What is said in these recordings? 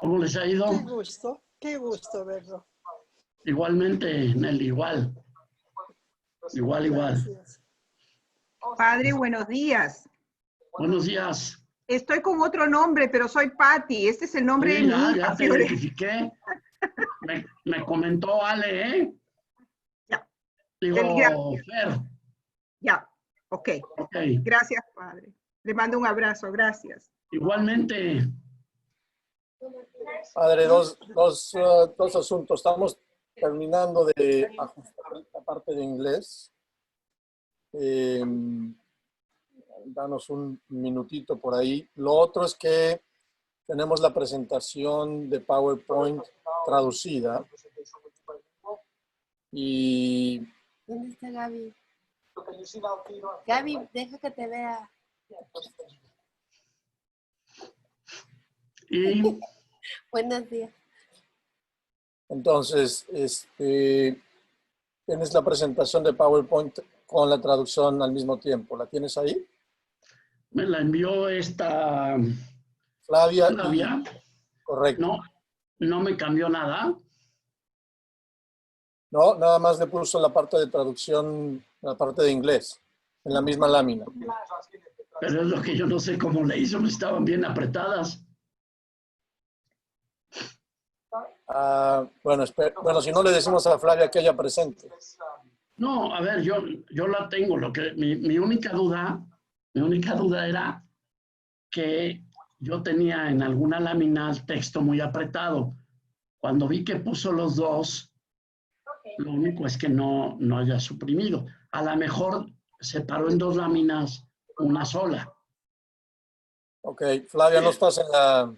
¿Cómo les ha ido? Qué gusto verlo. Igualmente, Nelly, igual. Igual. Gracias. Padre, buenos días. Buenos días. Estoy con otro nombre, pero soy Patti. Este es el nombre de Sí, mi hija. ya te identifiqué. Me comentó Ale, ¿eh? Ya. Digo, Gracias. Fer. Ya, ok. Ok. Gracias, padre. Le mando un abrazo, gracias. Igualmente. Padre, dos asuntos. Estamos terminando de ajustar la parte de inglés. Danos un minutito por ahí. Lo otro es que tenemos la presentación de PowerPoint traducida. Y ¿Dónde está Gaby? Gaby, deja que te vea. Y Buenos días. entonces, tienes la presentación de PowerPoint con la traducción al mismo tiempo. ¿La tienes ahí? me la envió esta Flavia. Flavia. Correcto. No me cambió nada. No, nada más le puso la parte de traducción, la parte de inglés, en la misma lámina. Pero es lo que yo no sé cómo le hizo. Estaban bien apretadas. Bueno, si no le decimos a Flavia que ella presente. No, a ver, yo la tengo. Mi única duda era que yo tenía en alguna lámina el texto muy apretado. Cuando vi que puso los dos, lo único es que no haya suprimido. A lo mejor separó en dos láminas una sola. Ok, Flavia, no estás en la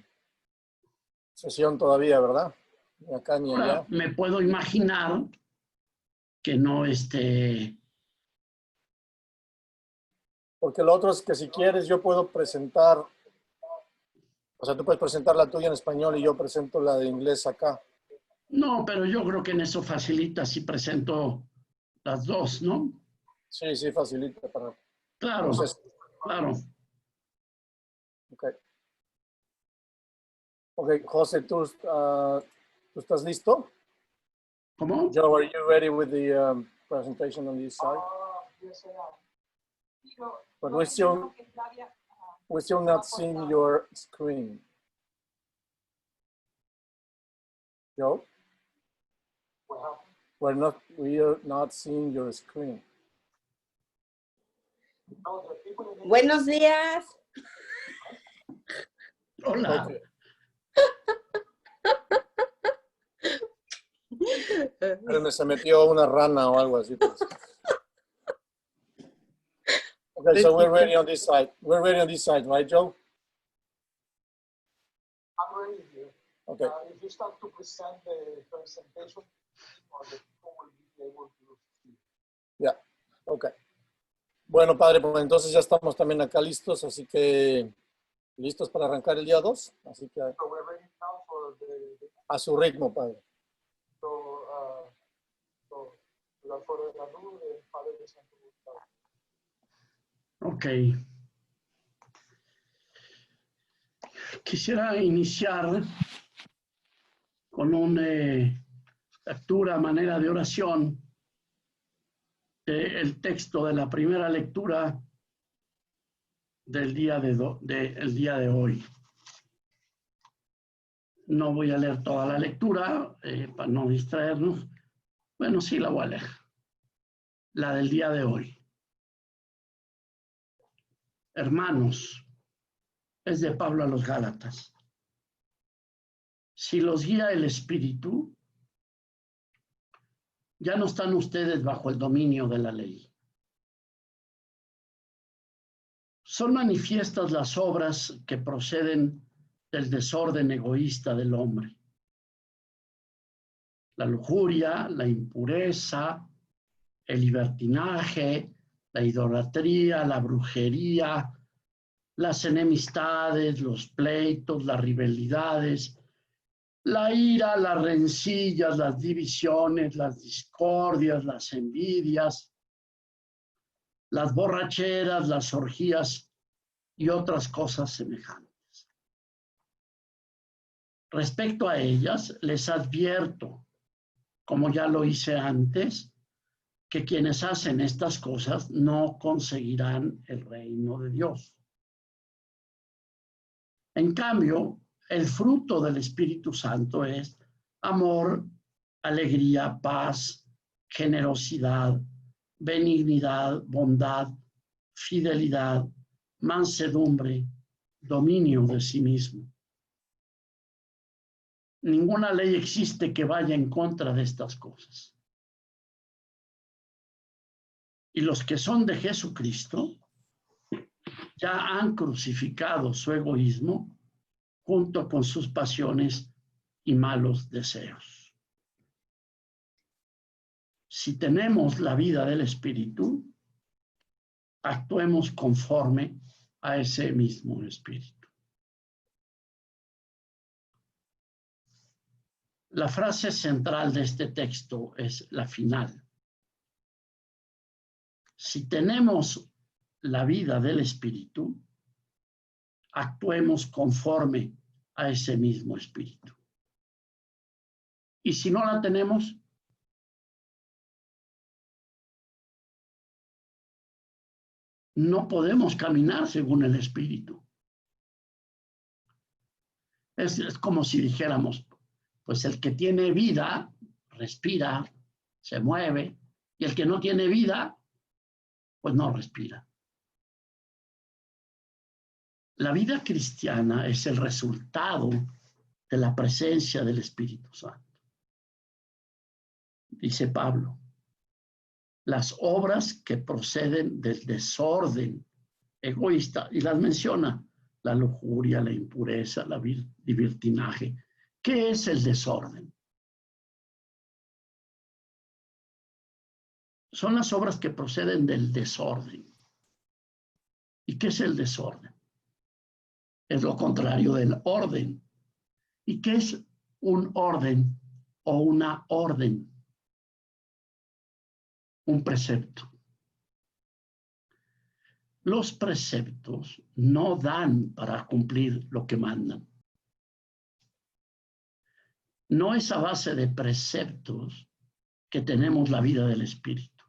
sesión todavía, ¿verdad? Ni acá ni allá. Ahora, me puedo imaginar que no Porque lo otro es que si quieres yo puedo presentar, o sea, tú puedes presentar la tuya en español y yo presento la de inglés acá. No, pero yo creo que en eso facilita si presento las dos, ¿no? Sí, facilita para... Claro, Entonces, claro. Ok, José, ¿tú estás listo? ¿Cómo? Joe, are you ready with the presentation on this side? Yes, I am. But we're still not seeing your screen. Joe? We are not seeing your screen. Buenos días. Hola. Okay. Pero se metió una rana o algo así. Pues. Okay, so we're ready on this side. We're ready on this side, right, Joe? I'm ready here. Okay. If you start to present the presentation, the people will be able to see. Yeah, okay. Bueno, padre, pues entonces ya estamos también acá listos, así que listos para arrancar el día 2. Así que So we're ready now for a su ritmo, padre. la flor de la luz del Padre de Santo Gustavo. Ok. Quisiera iniciar con una lectura a manera de oración del texto de la primera lectura del día de hoy. No voy a leer toda la lectura para no distraernos. Bueno, sí la voy a leer. La del día de hoy. Hermanos, es de Pablo a los Gálatas. Si los guía el Espíritu, ya no están ustedes bajo el dominio de la ley. Son manifiestas las obras que proceden del desorden egoísta del hombre. La lujuria, la impureza, el libertinaje, la idolatría, la brujería, las enemistades, los pleitos, las rivalidades, la ira, las rencillas, las divisiones, las discordias, las envidias, las borracheras, las orgías y otras cosas semejantes. Respecto a ellas, les advierto, como ya lo hice antes, que quienes hacen estas cosas no conseguirán el reino de Dios. En cambio, el fruto del Espíritu Santo es amor, alegría, paz, generosidad, benignidad, bondad, fidelidad, mansedumbre, dominio de sí mismo. Ninguna ley existe que vaya en contra de estas cosas. Y los que son de Jesucristo ya han crucificado su egoísmo junto con sus pasiones y malos deseos. Si tenemos la vida del Espíritu, actuemos conforme a ese mismo Espíritu. La frase central de este texto es la final. Si tenemos la vida del Espíritu, actuemos conforme a ese mismo Espíritu. Y si no la tenemos, no podemos caminar según el Espíritu. Es como si dijéramos, pues el que tiene vida, respira, se mueve, y el que no tiene vida, pues no respira. La vida cristiana es el resultado de la presencia del Espíritu Santo. Dice Pablo, las obras que proceden del desorden egoísta, y las menciona, la lujuria, la impureza, el libertinaje. ¿Qué es el desorden? Son las obras que proceden del desorden. ¿Y qué es el desorden? Es lo contrario del orden. ¿Y qué es un orden o una orden? Un precepto. Los preceptos no dan para cumplir lo que mandan. No es a base de preceptos que tenemos la vida del Espíritu.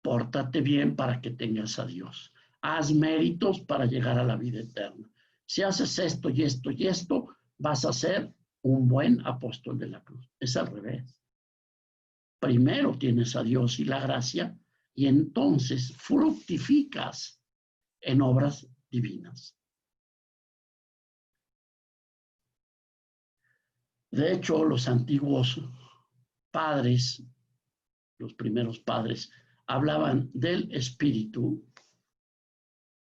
Pórtate bien para que tengas a Dios. Haz méritos para llegar a la vida eterna. Si haces esto y esto y esto, vas a ser un buen apóstol de la cruz. Es al revés. Primero tienes a Dios y la gracia, y entonces fructificas en obras divinas. De hecho, los antiguos padres, los primeros padres, hablaban del Espíritu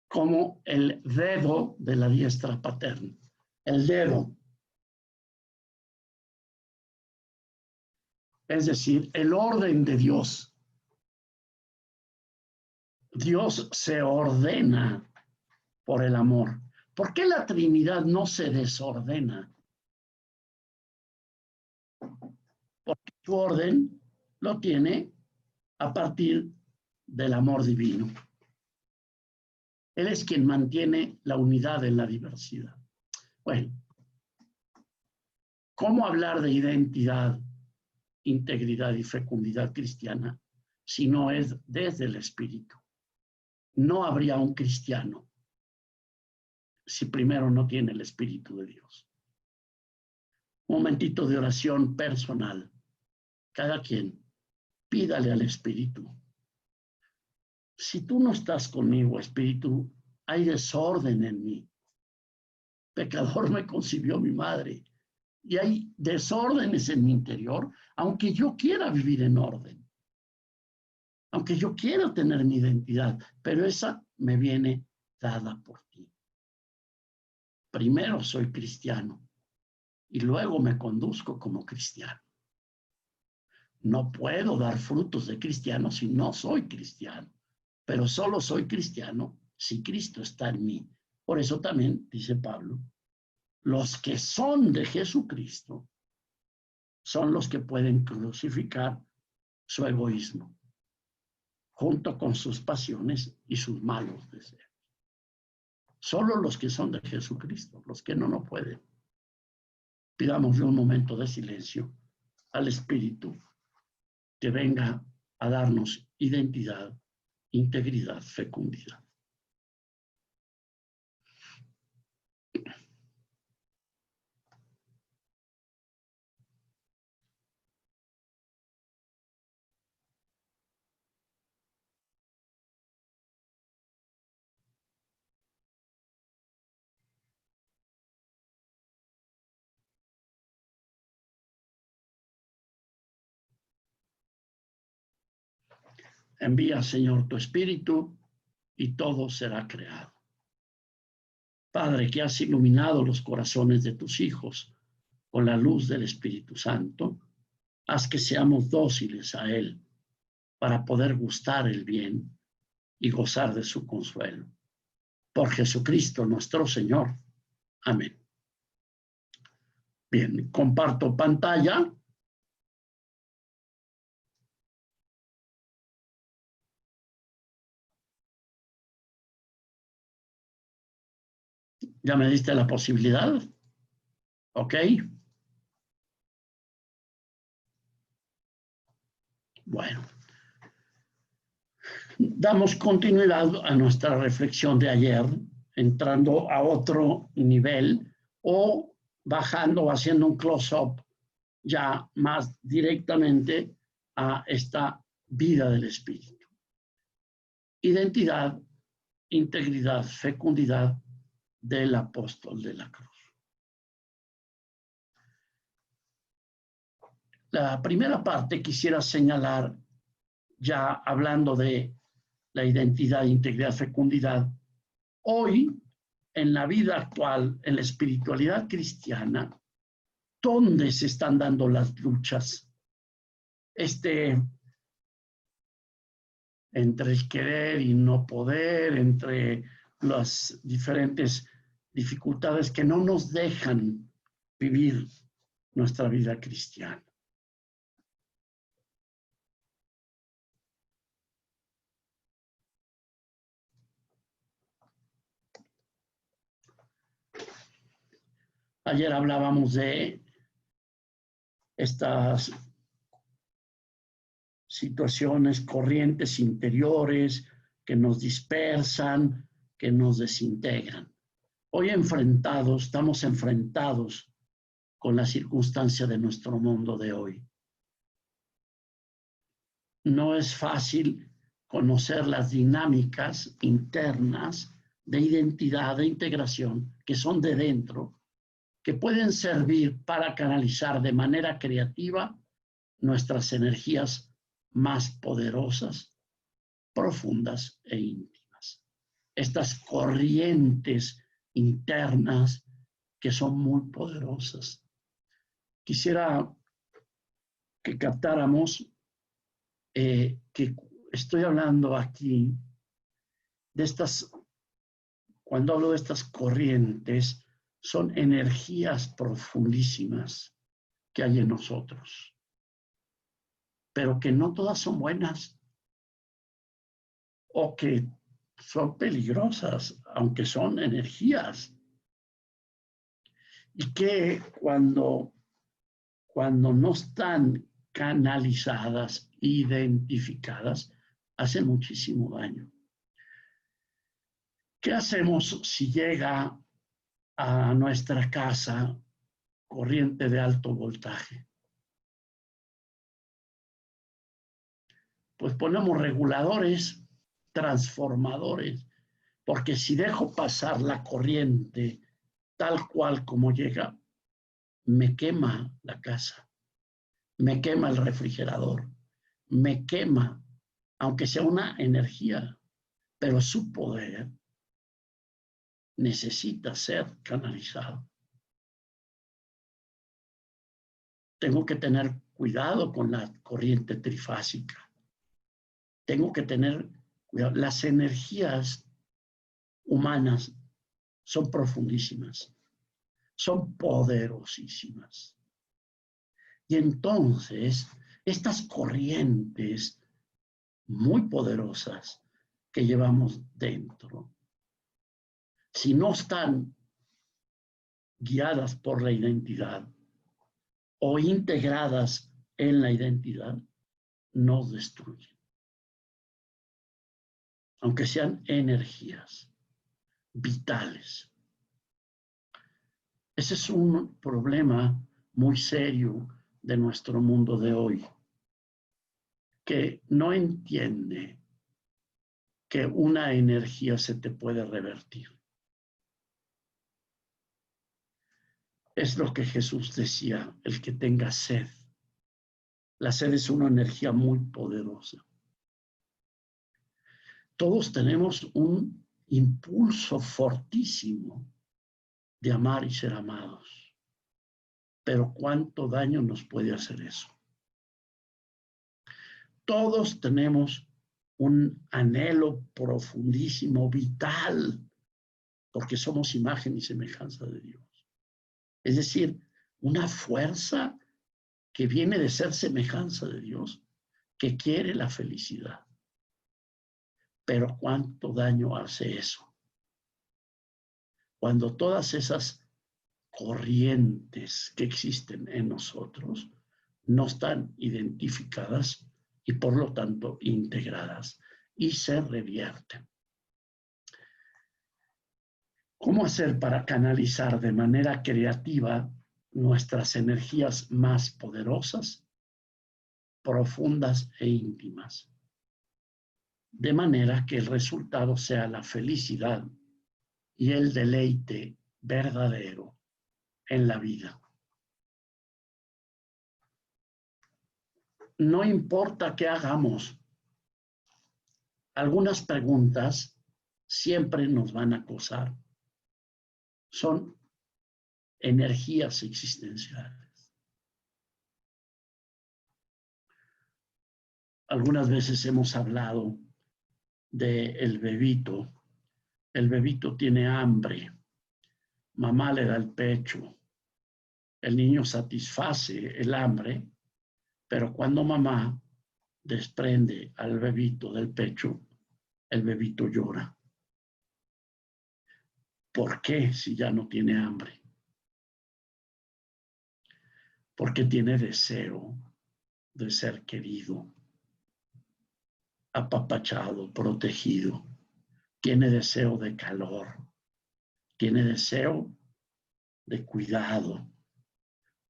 como el dedo de la diestra paterna. El dedo. Es decir, el orden de Dios. Dios se ordena por el amor. ¿Por qué la Trinidad no se desordena? Porque su orden lo tiene a partir del amor divino. Él es quien mantiene la unidad en la diversidad. Bueno, ¿cómo hablar de identidad, integridad y fecundidad cristiana si no es desde el Espíritu? No habría un cristiano si primero no tiene el Espíritu de Dios. Un momentito de oración personal. Cada quien, pídale al Espíritu. Si tú no estás conmigo, Espíritu, hay desorden en mí. Pecador me concibió mi madre. Y hay desórdenes en mi interior, aunque yo quiera vivir en orden. Aunque yo quiera tener mi identidad, pero esa me viene dada por ti. Primero soy cristiano y luego me conduzco como cristiano. No puedo dar frutos de cristiano si no soy cristiano, pero solo soy cristiano si Cristo está en mí. Por eso también, dice Pablo, los que son de Jesucristo son los que pueden crucificar su egoísmo, junto con sus pasiones y sus malos deseos. Solo los que son de Jesucristo, los que no pueden. Pidámosle un momento de silencio al Espíritu que venga a darnos identidad, integridad, fecundidad. Envía, Señor, tu Espíritu y todo será creado. Padre, que has iluminado los corazones de tus hijos con la luz del Espíritu Santo, haz que seamos dóciles a Él para poder gustar el bien y gozar de su consuelo. Por Jesucristo nuestro Señor. Amén. Bien, comparto pantalla. ¿Ya me diste la posibilidad? ¿Ok? Bueno. Damos continuidad a nuestra reflexión de ayer, entrando a otro nivel o bajando o haciendo un close-up ya más directamente a esta vida del Espíritu. Identidad, integridad, fecundidad del apóstol de la cruz. La primera parte quisiera señalar, ya hablando de la identidad, integridad, fecundidad, hoy en la vida actual, en la espiritualidad cristiana, ¿dónde se están dando las luchas? Entre el querer y no poder, entre las diferentes dificultades que no nos dejan vivir nuestra vida cristiana. Ayer hablábamos de estas situaciones, corrientes interiores que nos dispersan, que nos desintegran. Hoy estamos enfrentados con la circunstancia de nuestro mundo de hoy. No es fácil conocer las dinámicas internas de identidad, de integración, que son de dentro, que pueden servir para canalizar de manera creativa nuestras energías más poderosas, profundas e íntimas. Estas corrientes internas que son muy poderosas. Quisiera que captáramos que estoy hablando aquí de estas, cuando hablo de estas corrientes, son energías profundísimas que hay en nosotros, pero que no todas son buenas o que son peligrosas, aunque son energías. Y que cuando no están canalizadas, identificadas, hacen muchísimo daño. ¿Qué hacemos si llega a nuestra casa corriente de alto voltaje? Pues ponemos reguladores, transformadores, porque si dejo pasar la corriente tal cual como llega, me quema la casa, me quema el refrigerador, me quema, aunque sea una energía, pero su poder necesita ser canalizado. Tengo que tener cuidado con la corriente trifásica. Tengo que tener cuidado. Las energías humanas son profundísimas, son poderosísimas. Y entonces, estas corrientes muy poderosas que llevamos dentro, si no están guiadas por la identidad, o integradas en la identidad nos destruyen. Aunque sean energías vitales. Ese es un problema muy serio de nuestro mundo de hoy, que no entiende que una energía se te puede revertir. Es lo que Jesús decía, el que tenga sed. La sed es una energía muy poderosa. Todos tenemos un impulso fortísimo de amar y ser amados. Pero ¿cuánto daño nos puede hacer eso? Todos tenemos un anhelo profundísimo, vital, porque somos imagen y semejanza de Dios. Es decir, una fuerza que viene de ser semejanza de Dios, que quiere la felicidad. Pero ¿cuánto daño hace eso? Cuando todas esas corrientes que existen en nosotros no están identificadas y por lo tanto integradas y se revierten. ¿Cómo hacer para canalizar de manera creativa nuestras energías más poderosas, profundas e íntimas? De manera que el resultado sea la felicidad y el deleite verdadero en la vida. No importa qué hagamos, algunas preguntas siempre nos van a acosar. Son energías existenciales. Algunas veces hemos hablado del bebito. El bebito tiene hambre. Mamá le da el pecho. El niño satisface el hambre, pero cuando mamá desprende al bebito del pecho, el bebito llora. ¿Por qué si ya no tiene hambre? Porque tiene deseo de ser querido, apapachado, protegido. Tiene deseo de calor, tiene deseo de cuidado.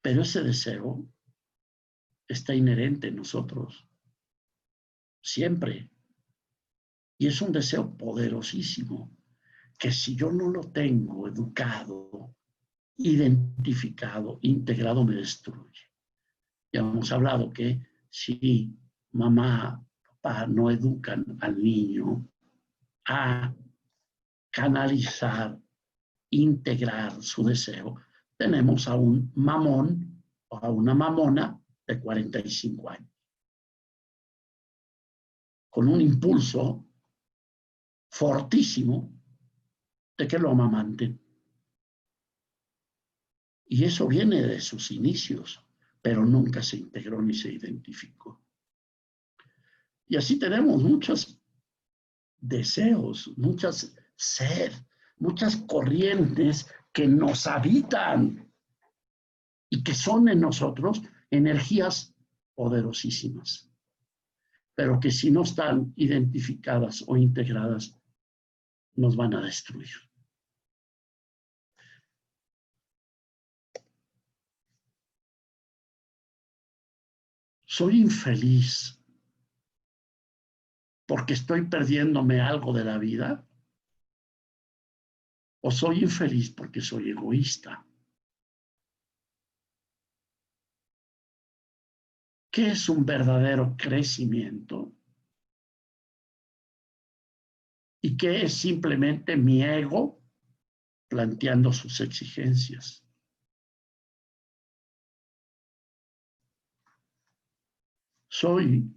Pero ese deseo está inherente en nosotros, siempre. Y es un deseo poderosísimo, que si yo no lo tengo educado, identificado, integrado, me destruye. Ya hemos hablado que si mamá, papá no educan al niño a canalizar, integrar su deseo, tenemos a un mamón o a una mamona de 45 años, con un impulso fortísimo de que lo amamanten. Y eso viene de sus inicios, pero nunca se integró ni se identificó. Y así tenemos muchos deseos, muchas sed, muchas corrientes que nos habitan y que son en nosotros energías poderosísimas, pero que si no están identificadas o integradas, nos van a destruir. Soy infeliz porque estoy perdiéndome algo de la vida, o soy infeliz porque soy egoísta. ¿Qué es un verdadero crecimiento? ¿Y qué es simplemente mi ego planteando sus exigencias? ¿Soy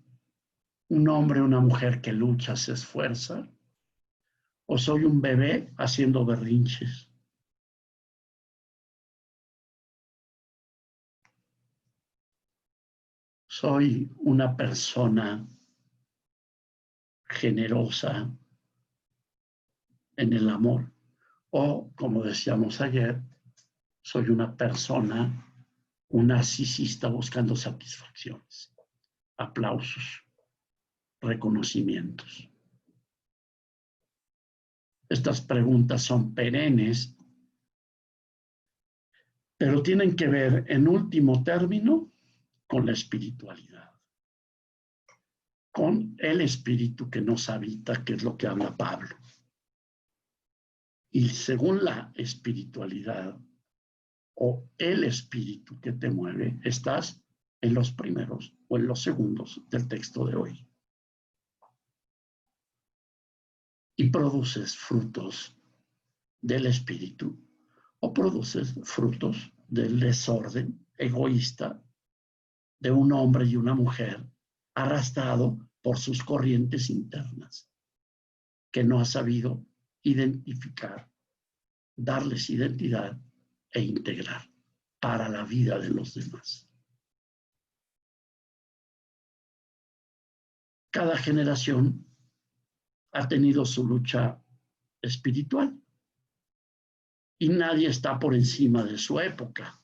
un hombre o una mujer que lucha, se esfuerza? ¿O soy un bebé haciendo berrinches? ¿Soy una persona generosa en el amor? O, como decíamos ayer, soy una persona un narcisista buscando satisfacciones, aplausos, reconocimientos. Estas preguntas son perennes, pero tienen que ver, en último término, con la espiritualidad, con el espíritu que nos habita, que es lo que habla Pablo. Y según la espiritualidad o el espíritu que te mueve, estás en los primeros o en los segundos del texto de hoy. Y produces frutos del espíritu o produces frutos del desorden egoísta de un hombre y una mujer arrastrado por sus corrientes internas, que no ha sabido identificar, darles identidad e integrar para la vida de los demás. Cada generación ha tenido su lucha espiritual y nadie está por encima de su época.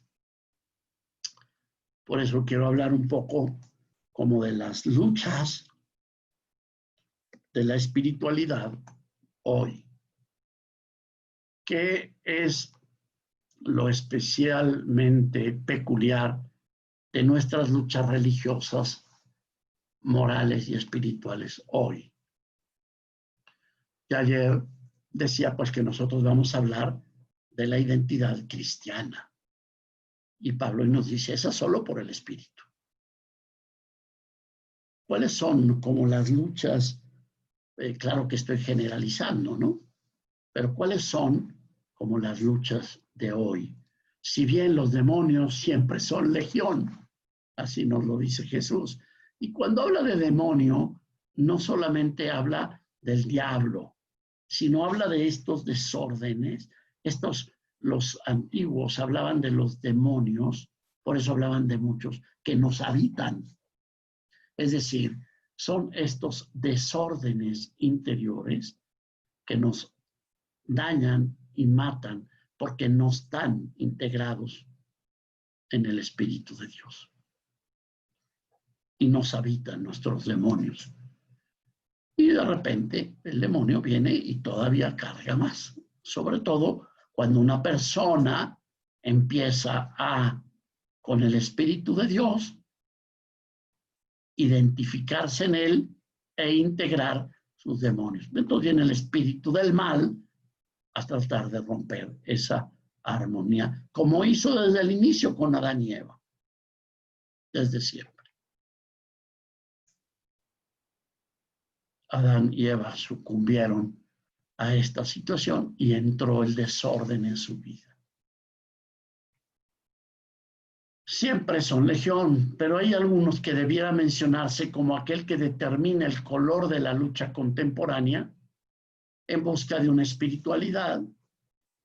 Por eso quiero hablar un poco como de las luchas de la espiritualidad hoy. ¿Qué es lo especialmente peculiar de nuestras luchas religiosas, morales y espirituales hoy? Y ayer decía pues que nosotros vamos a hablar de la identidad cristiana. Y Pablo nos dice, esa solo por el Espíritu. ¿Cuáles son como las luchas? Claro que estoy generalizando, ¿no? Pero ¿cuáles son como las luchas de hoy? Si bien los demonios siempre son legión, así nos lo dice Jesús. Y cuando habla de demonio, no solamente habla del diablo, sino habla de estos desórdenes, los antiguos hablaban de los demonios, por eso hablaban de muchos, que nos habitan. Es decir, son estos desórdenes interiores que nos dañan y matan porque no están integrados en el Espíritu de Dios. Y nos habitan nuestros demonios. Y de repente el demonio viene y todavía carga más, sobre todo cuando una persona empieza con el Espíritu de Dios, identificarse en él e integrar sus demonios. Entonces viene el espíritu del mal a tratar de romper esa armonía, como hizo desde el inicio con Adán y Eva, desde siempre. Adán y Eva sucumbieron a esta situación y entró el desorden en su vida. Siempre son legión, pero hay algunos que debiera mencionarse como aquel que determina el color de la lucha contemporánea en busca de una espiritualidad,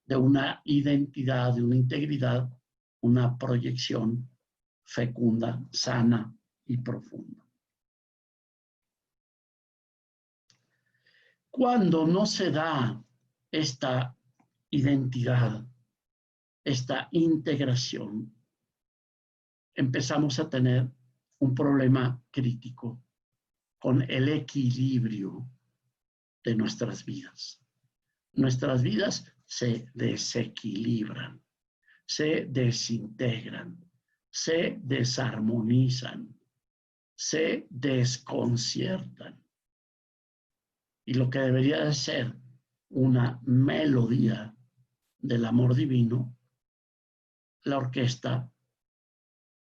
de una identidad, de una integridad, una proyección fecunda, sana y profunda. Cuando no se da esta identidad, esta integración, empezamos a tener un problema crítico con el equilibrio de nuestras vidas. Nuestras vidas se desequilibran, se desintegran, se desarmonizan, se desconciertan. Y lo que debería de ser una melodía del amor divino, la orquesta,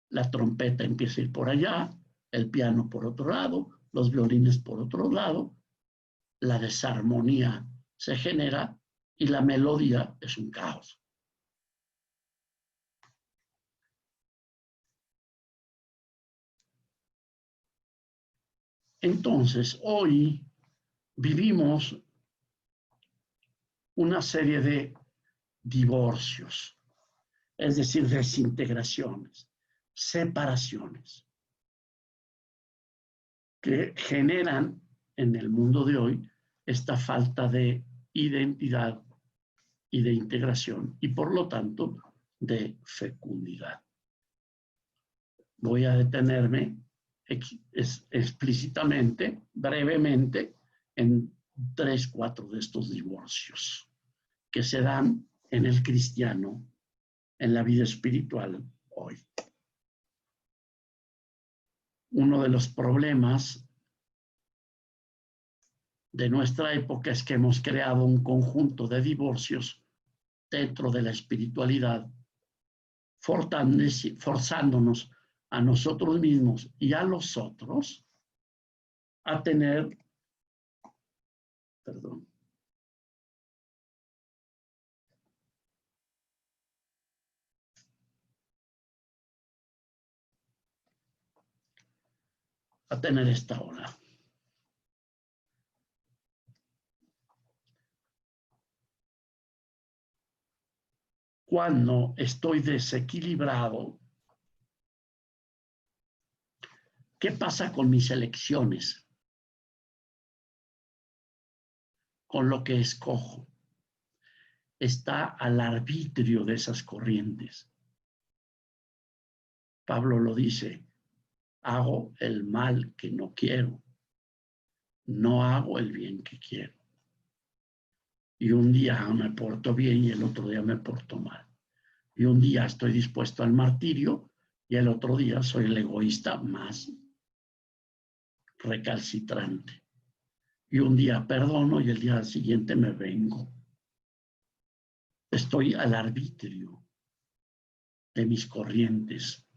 la trompeta empieza a ir por allá, el piano por otro lado, los violines por otro lado, la desarmonía se genera y la melodía es un caos. Entonces, hoy vivimos una serie de divorcios, es decir, desintegraciones, separaciones, que generan en el mundo de hoy esta falta de identidad y de integración y por lo tanto de fecundidad. voy a detenerme explícitamente, brevemente, en 3, 4 de estos divorcios que se dan en el cristiano, en la vida espiritual hoy. Uno de los problemas de nuestra época es que hemos creado un conjunto de divorcios dentro de la espiritualidad, forzándonos a nosotros mismos y a los otros a tener, a tener esta hora. Cuando estoy desequilibrado, ¿qué pasa con mis elecciones? Con lo que escojo. Está al arbitrio de esas corrientes. Pablo lo dice, hago el mal que no quiero, no hago el bien que quiero. Y un día me porto bien y el otro día me porto mal. Y un día estoy dispuesto al martirio y el otro día soy el egoísta más recalcitrante. Y un día perdono y el día siguiente me vengo. Estoy al arbitrio de mis corrientes.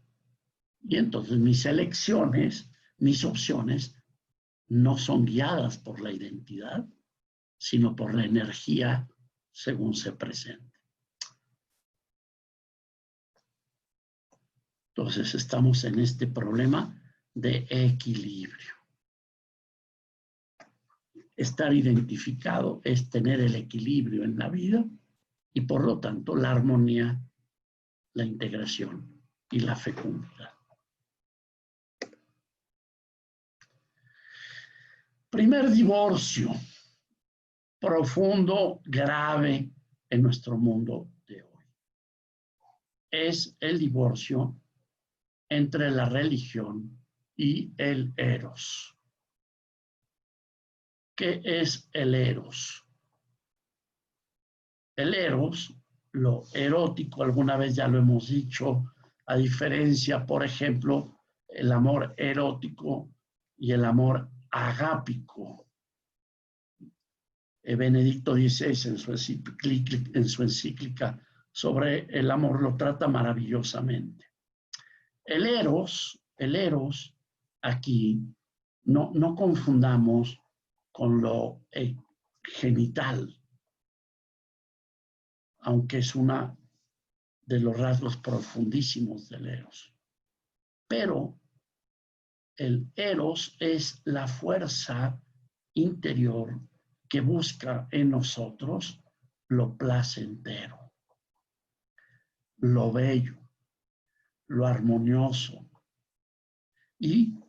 Y entonces mis elecciones, mis opciones, no son guiadas por la identidad, sino por la energía según se presente. Entonces estamos en este problema de equilibrio. Estar identificado es tener el equilibrio en la vida y por lo tanto la armonía, la integración y la fecundidad. Primer divorcio profundo, grave en nuestro mundo de hoy. Es el divorcio entre la religión y el eros. ¿Qué es el eros? El eros, lo erótico, alguna vez ya lo hemos dicho, a diferencia, por ejemplo, el amor erótico y el amor agápico. Benedicto XVI en su encíclica sobre el amor lo trata maravillosamente. El eros aquí no confundamos con lo genital, aunque es una de los rasgos profundísimos del eros. Pero el eros es la fuerza interior que busca en nosotros lo placentero, lo bello, lo armonioso. Y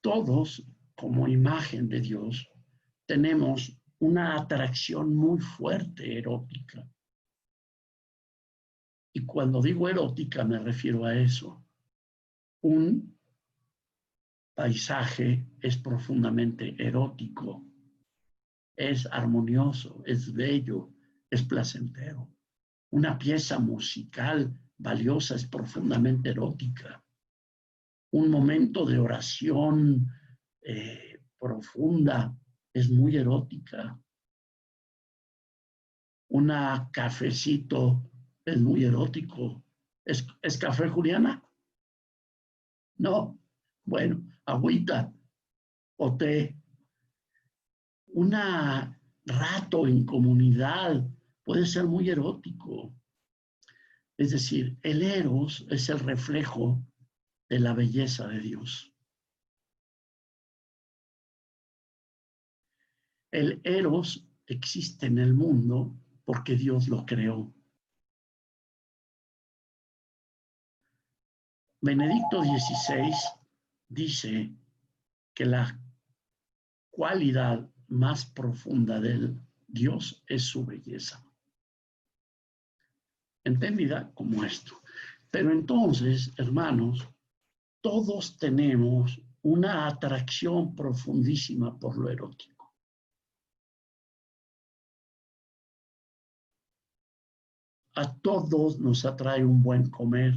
todos, como imagen de Dios, tenemos una atracción muy fuerte erótica. Y cuando digo erótica me refiero a eso. Un paisaje es profundamente erótico. Es armonioso, es bello, es placentero. Una pieza musical valiosa es profundamente erótica. Un momento de oración profunda es muy erótica. Un cafecito es muy erótico. ¿Es café, Juliana? No. Bueno, agüita o té. Un rato en comunidad puede ser muy erótico. Es decir, el eros es el reflejo de la belleza de Dios. El eros existe en el mundo porque Dios lo creó. Benedicto XVI dice que la cualidad más profunda del Dios es su belleza. Entendida como esto. Pero entonces, hermanos, todos tenemos una atracción profundísima por lo erótico. A todos nos atrae un buen comer,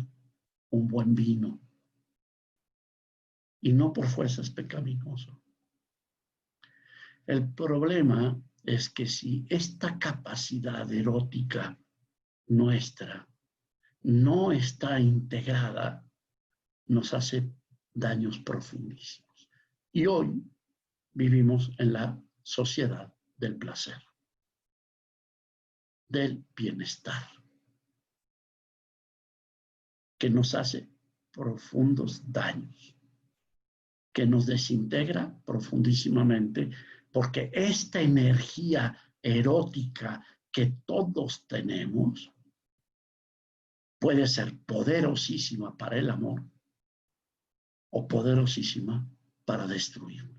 un buen vino. Y no por fuerzas pecaminosas. El problema es que si esta capacidad erótica nuestra no está integrada, nos hace daños profundísimos. Y hoy vivimos en la sociedad del placer, del bienestar, que nos hace profundos daños, que nos desintegra profundísimamente, porque esta energía erótica que todos tenemos puede ser poderosísima para el amor o poderosísima para destruirnos.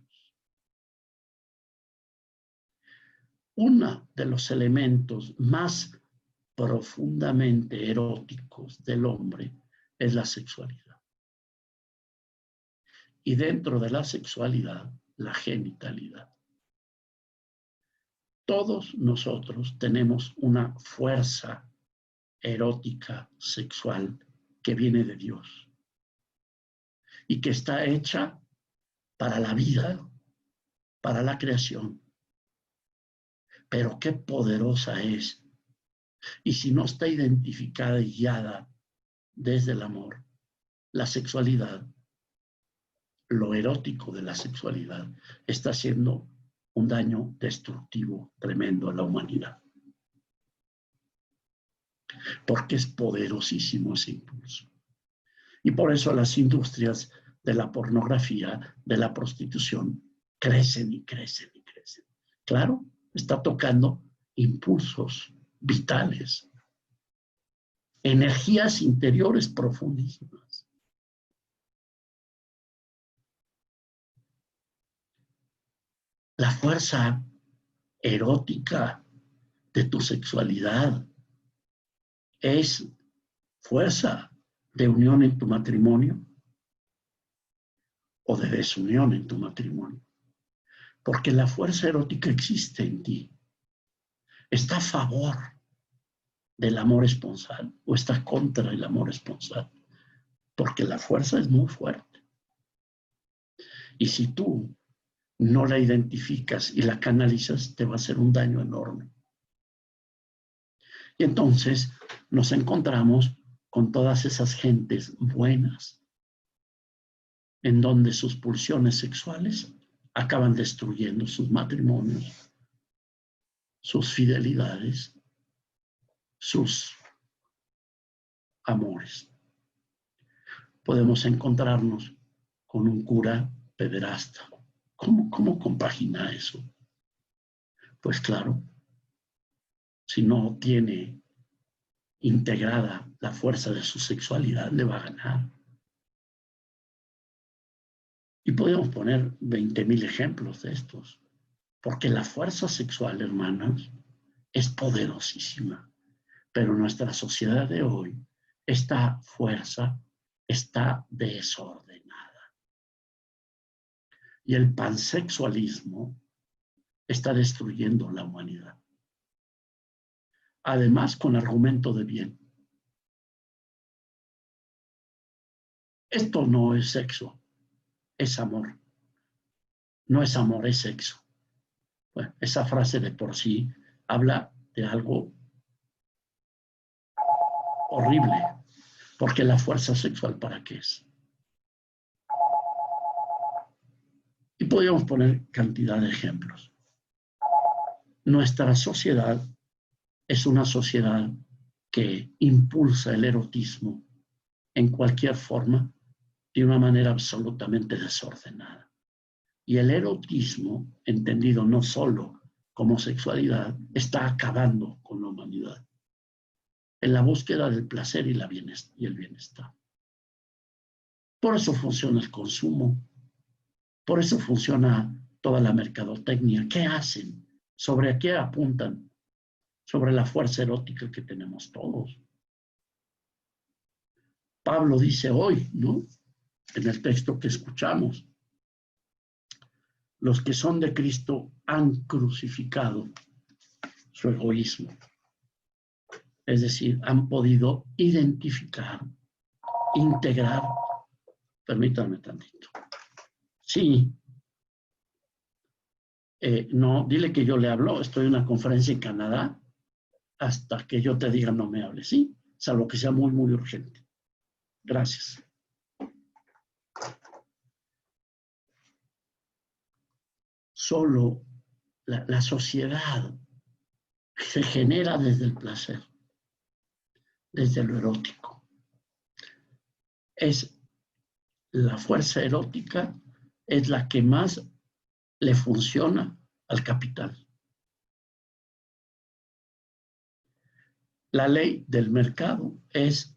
Uno de los elementos más profundamente eróticos del hombre es la sexualidad. Y dentro de la sexualidad, la genitalidad. Todos nosotros tenemos una fuerza erótica, sexual, que viene de Dios y que está hecha para la vida, para la creación. Pero qué poderosa es. Y si no está identificada y guiada desde el amor, la sexualidad, lo erótico de la sexualidad, está haciendo un daño destructivo tremendo a la humanidad. Porque es poderosísimo ese impulso. Y por eso las industrias de la pornografía, de la prostitución, crecen y crecen y crecen. Claro, está tocando impulsos vitales, energías interiores profundísimas. La fuerza erótica de tu sexualidad es fuerza de unión en tu matrimonio o de desunión en tu matrimonio. Porque la fuerza erótica existe en ti. ¿Está a favor del amor esponsal o está contra el amor esponsal? Porque la fuerza es muy fuerte. Y si tú no la identificas y la canalizas, te va a hacer un daño enorme. Y entonces nos encontramos con todas esas gentes buenas, en donde sus pulsiones sexuales acaban destruyendo sus matrimonios, sus fidelidades, sus amores. Podemos encontrarnos con un cura pederasta. ¿Cómo compagina eso? Pues claro, si no tiene integrada la fuerza de su sexualidad, le va a ganar. Y podemos poner 20,000 ejemplos de estos, porque la fuerza sexual, hermanos, es poderosísima. Pero nuestra sociedad de hoy, esta fuerza está desordenada. Y el pansexualismo está destruyendo la humanidad. Además, con argumento de bien. Esto no es sexo, es amor. No es amor, es sexo. Bueno, esa frase de por sí habla de algo horrible, porque la fuerza sexual, ¿para qué es? Y podríamos poner cantidad de ejemplos. Nuestra sociedad es una sociedad que impulsa el erotismo en cualquier forma de una manera absolutamente desordenada. Y el erotismo, entendido no solo como sexualidad, está acabando con la humanidad en la búsqueda del placer y el bienestar. Por eso funciona el consumo, por eso funciona toda la mercadotecnia. ¿Qué hacen? ¿Sobre qué apuntan? Sobre la fuerza erótica que tenemos todos. Pablo dice hoy, ¿no? en el texto que escuchamos. Los que son de Cristo han crucificado su egoísmo. Es decir, han podido identificar, integrar. Permítanme tantito. Sí. No, dile que yo le hablo. Estoy en una conferencia en Canadá. Hasta que yo te diga no me hables, ¿sí? Salvo que sea muy, muy urgente. Gracias. Solo la sociedad se genera desde el placer, desde lo erótico. Es la fuerza erótica, es la que más le funciona al capital. La ley del mercado es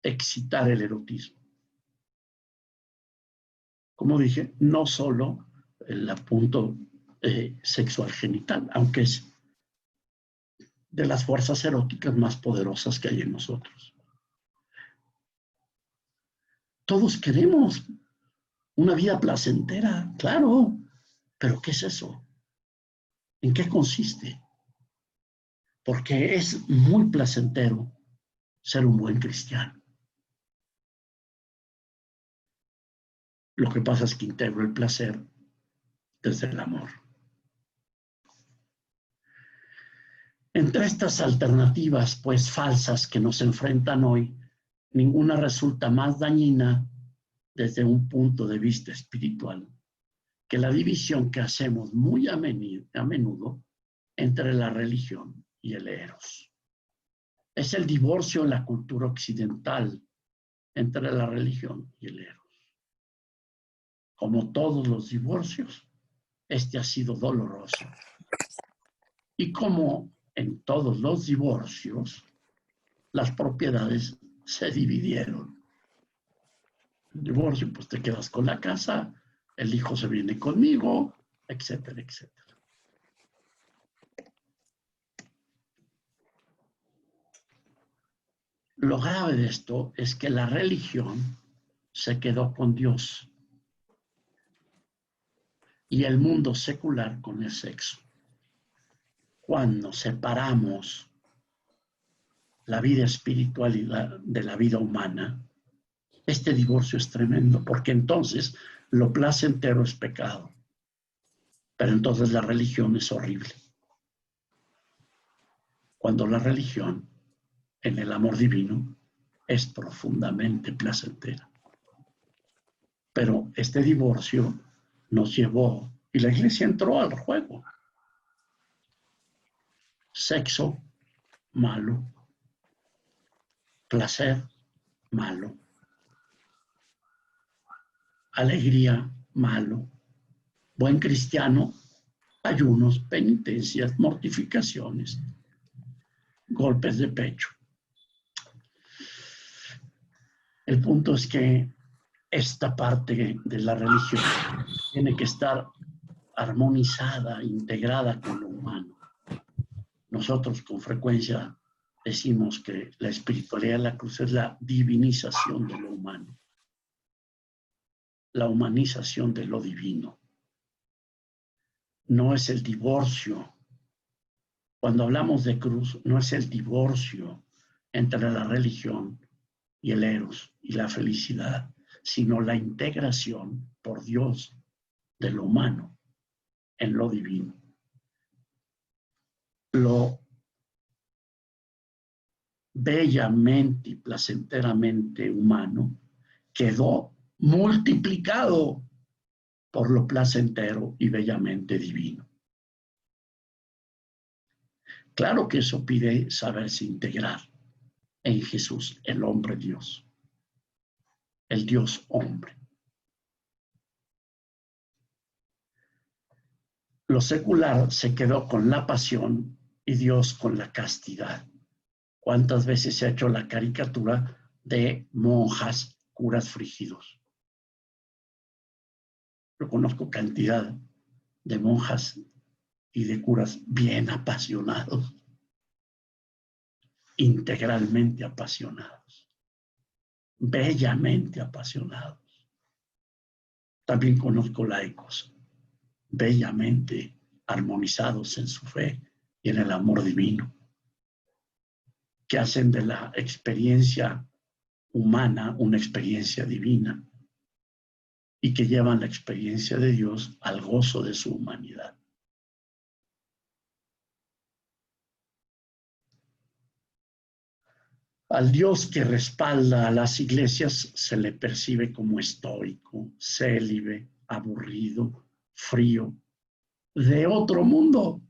excitar el erotismo. Como dije, no solo el punto sexual genital, aunque es de las fuerzas eróticas más poderosas que hay en nosotros. Todos queremos una vida placentera, claro, pero ¿qué es eso? ¿En qué consiste? Porque es muy placentero ser un buen cristiano. Lo que pasa es que integro el placer desde el amor. Entre estas alternativas, pues falsas que nos enfrentan hoy, ninguna resulta más dañina desde un punto de vista espiritual que la división que hacemos muy a menudo entre la religión y el eros. Es el divorcio en la cultura occidental entre la religión y el eros. Como todos los divorcios, este ha sido doloroso. Y como en todos los divorcios, las propiedades se dividieron. El divorcio, pues te quedas con la casa, el hijo se viene conmigo, etcétera, etcétera. Lo grave de esto es que la religión se quedó con Dios y el mundo secular con el sexo. Cuando separamos la vida espiritual de la vida humana, este divorcio es tremendo, porque entonces lo placentero es pecado, pero entonces la religión es horrible. Cuando la religión, en el amor divino, es profundamente placentera. Pero este divorcio nos llevó, y la iglesia entró al juego. Sexo, malo. Placer, malo. Alegría, malo. Buen cristiano, ayunos, penitencias, mortificaciones, golpes de pecho. El punto es que esta parte de la religión tiene que estar armonizada, integrada con lo humano. Nosotros con frecuencia decimos que la espiritualidad de la cruz es la divinización de lo humano, la humanización de lo divino. No es el divorcio. Cuando hablamos de cruz, no es el divorcio entre la religión y el eros y la felicidad, sino la integración por Dios de lo humano en lo divino. Lo bellamente y placenteramente humano quedó multiplicado por lo placentero y bellamente divino. Claro que eso pide saberse integrar en Jesús, el hombre Dios, el Dios hombre. Lo secular se quedó con la pasión y Dios con la castidad. ¿Cuántas veces se ha hecho la caricatura de monjas, curas frígidos? Yo conozco cantidad de monjas y de curas bien apasionados, integralmente apasionados. bellamente apasionados. También conozco laicos bellamente armonizados en su fe y en el amor divino, que hacen de la experiencia humana una experiencia divina y que llevan la experiencia de Dios al gozo de su humanidad. Al Dios que respalda a las iglesias se le percibe como estoico, célibe, aburrido, frío, de otro mundo.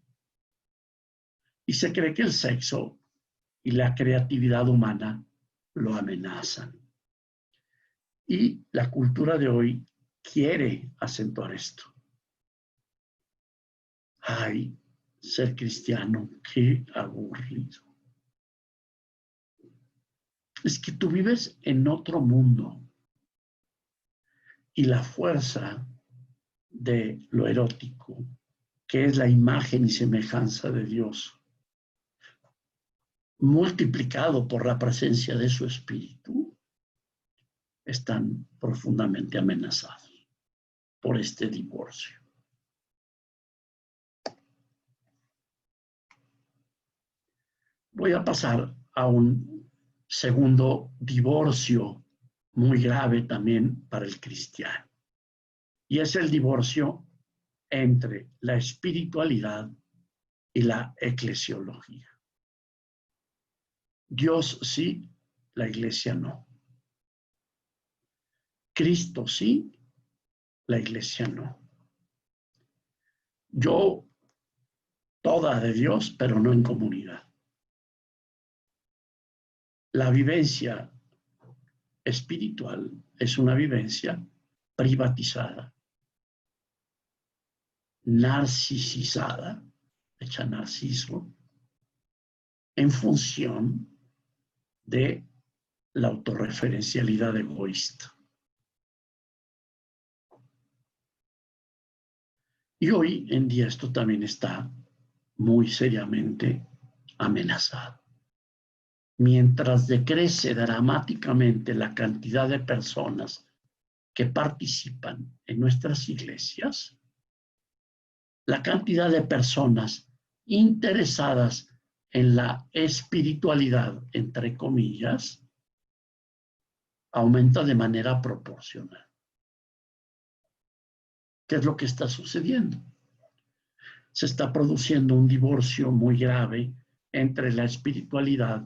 Y se cree que el sexo y la creatividad humana lo amenazan. Y la cultura de hoy quiere acentuar esto. Ay, ser cristiano, qué aburrido. Es que tú vives en otro mundo y la fuerza de lo erótico, que es la imagen y semejanza de Dios, multiplicado por la presencia de su espíritu, están profundamente amenazados por este divorcio. Voy a pasar a un segundo divorcio muy grave también para el cristiano. Y es el divorcio entre la espiritualidad y la eclesiología. Dios sí, la iglesia no. Cristo sí, la iglesia no. Yo, toda de Dios, pero no en comunidad. La vivencia espiritual es una vivencia privatizada, narcisizada, hecha narciso, en función de la autorreferencialidad egoísta. Y hoy en día esto también está muy seriamente amenazado. Mientras decrece dramáticamente la cantidad de personas que participan en nuestras iglesias, la cantidad de personas interesadas en la espiritualidad, entre comillas, aumenta de manera proporcional. ¿Qué es lo que está sucediendo? Se está produciendo un divorcio muy grave entre la espiritualidad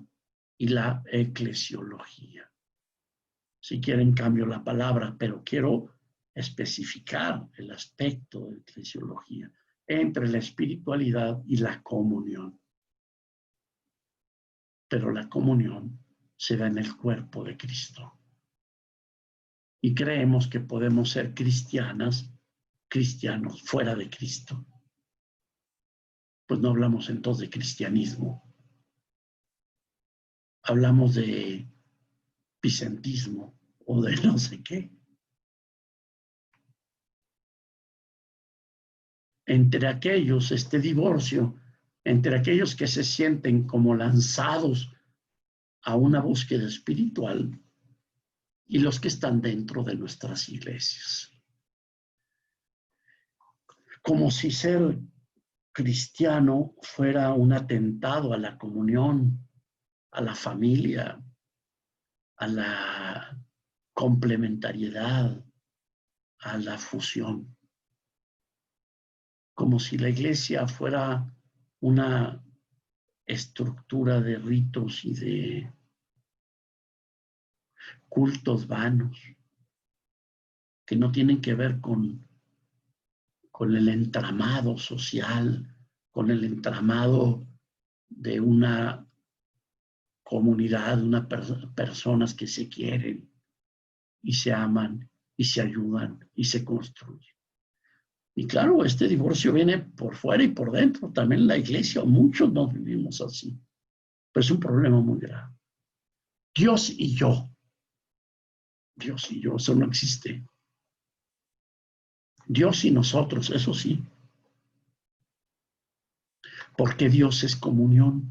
y la eclesiología. Si quieren cambio la palabra, pero quiero especificar el aspecto de eclesiología entre la espiritualidad y la comunión. Pero la comunión se da en el cuerpo de Cristo. Y creemos que podemos ser cristianos fuera de Cristo. Pues no hablamos entonces de cristianismo. Hablamos de vicentismo o de no sé qué. Entre aquellos, este divorcio, entre aquellos que se sienten como lanzados a una búsqueda espiritual y los que están dentro de nuestras iglesias. Como si ser cristiano fuera un atentado a la comunión, a la familia, a la complementariedad, a la fusión. Como si la iglesia fuera una estructura de ritos y de cultos vanos que no tienen que ver con el entramado social, con el entramado de una comunidad, de unas personas que se quieren y se aman y se ayudan y se construyen. Y claro, este divorcio viene por fuera y por dentro. También en la iglesia, muchos no vivimos así. Pero es un problema muy grave. Dios y yo. Dios y yo, eso no existe. Dios y nosotros, eso sí. Porque Dios es comunión,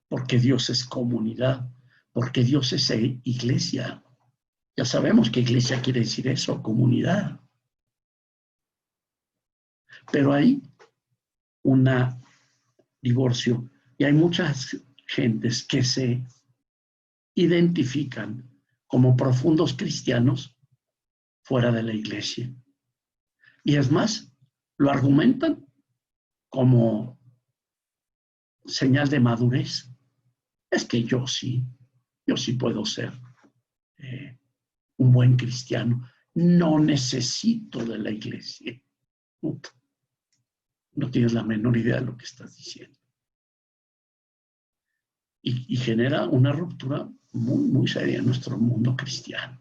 porque Dios es comunidad, porque Dios es iglesia. Ya sabemos que iglesia quiere decir eso, comunidad. Pero hay un divorcio y hay muchas gentes que se identifican como profundos cristianos fuera de la iglesia. Y es más, lo argumentan como señal de madurez. Es que yo sí puedo ser un buen cristiano. No necesito de la iglesia. No tienes la menor idea de lo que estás diciendo. Y genera una ruptura muy, muy seria en nuestro mundo cristiano.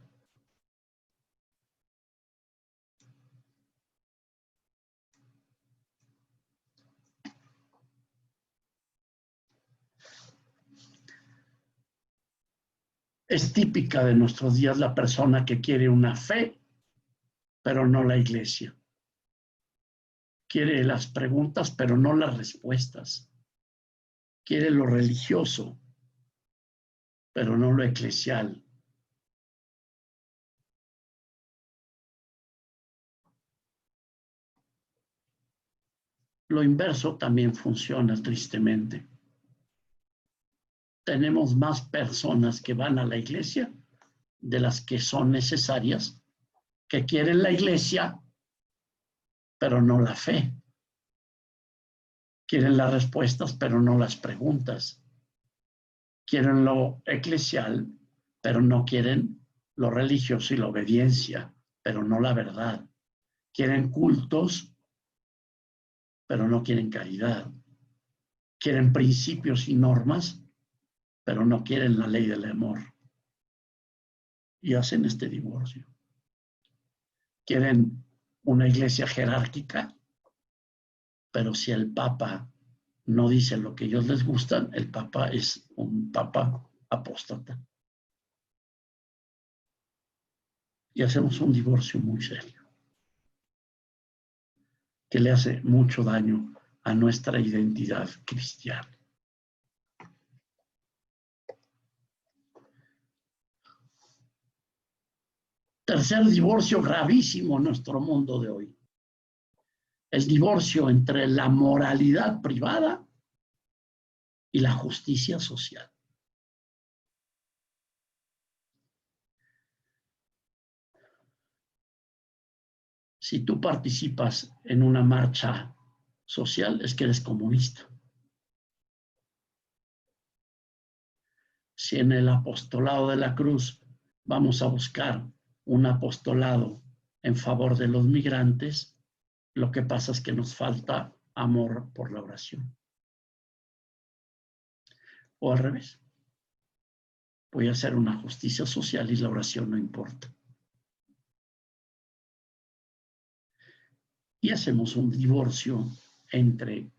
Es típica de nuestros días la persona que quiere una fe, pero no la iglesia. Quiere las preguntas, pero no las respuestas. Quiere lo religioso, pero no lo eclesial. Lo inverso también funciona tristemente. Tenemos más personas que van a la iglesia de las que son necesarias, que quieren la iglesia, pero no la fe. Quieren las respuestas, pero no las preguntas. Quieren lo eclesial, pero no quieren lo religioso y la obediencia, pero no la verdad. Quieren cultos, pero no quieren caridad. Quieren principios y normas, pero no quieren la ley del amor. Y hacen este divorcio. Quieren una iglesia jerárquica, pero si el Papa no dice lo que ellos les gustan, el Papa es un Papa apóstata. Y hacemos un divorcio muy serio, que le hace mucho daño a nuestra identidad cristiana. Tercer divorcio gravísimo en nuestro mundo de hoy. El divorcio entre la moralidad privada y la justicia social. Si tú participas en una marcha social, es que eres comunista. Si en el apostolado de la cruz vamos a buscar un apostolado en favor de los migrantes, lo que pasa es que nos falta amor por la oración. O al revés. Voy a hacer una justicia social y la oración no importa. Y hacemos un divorcio entre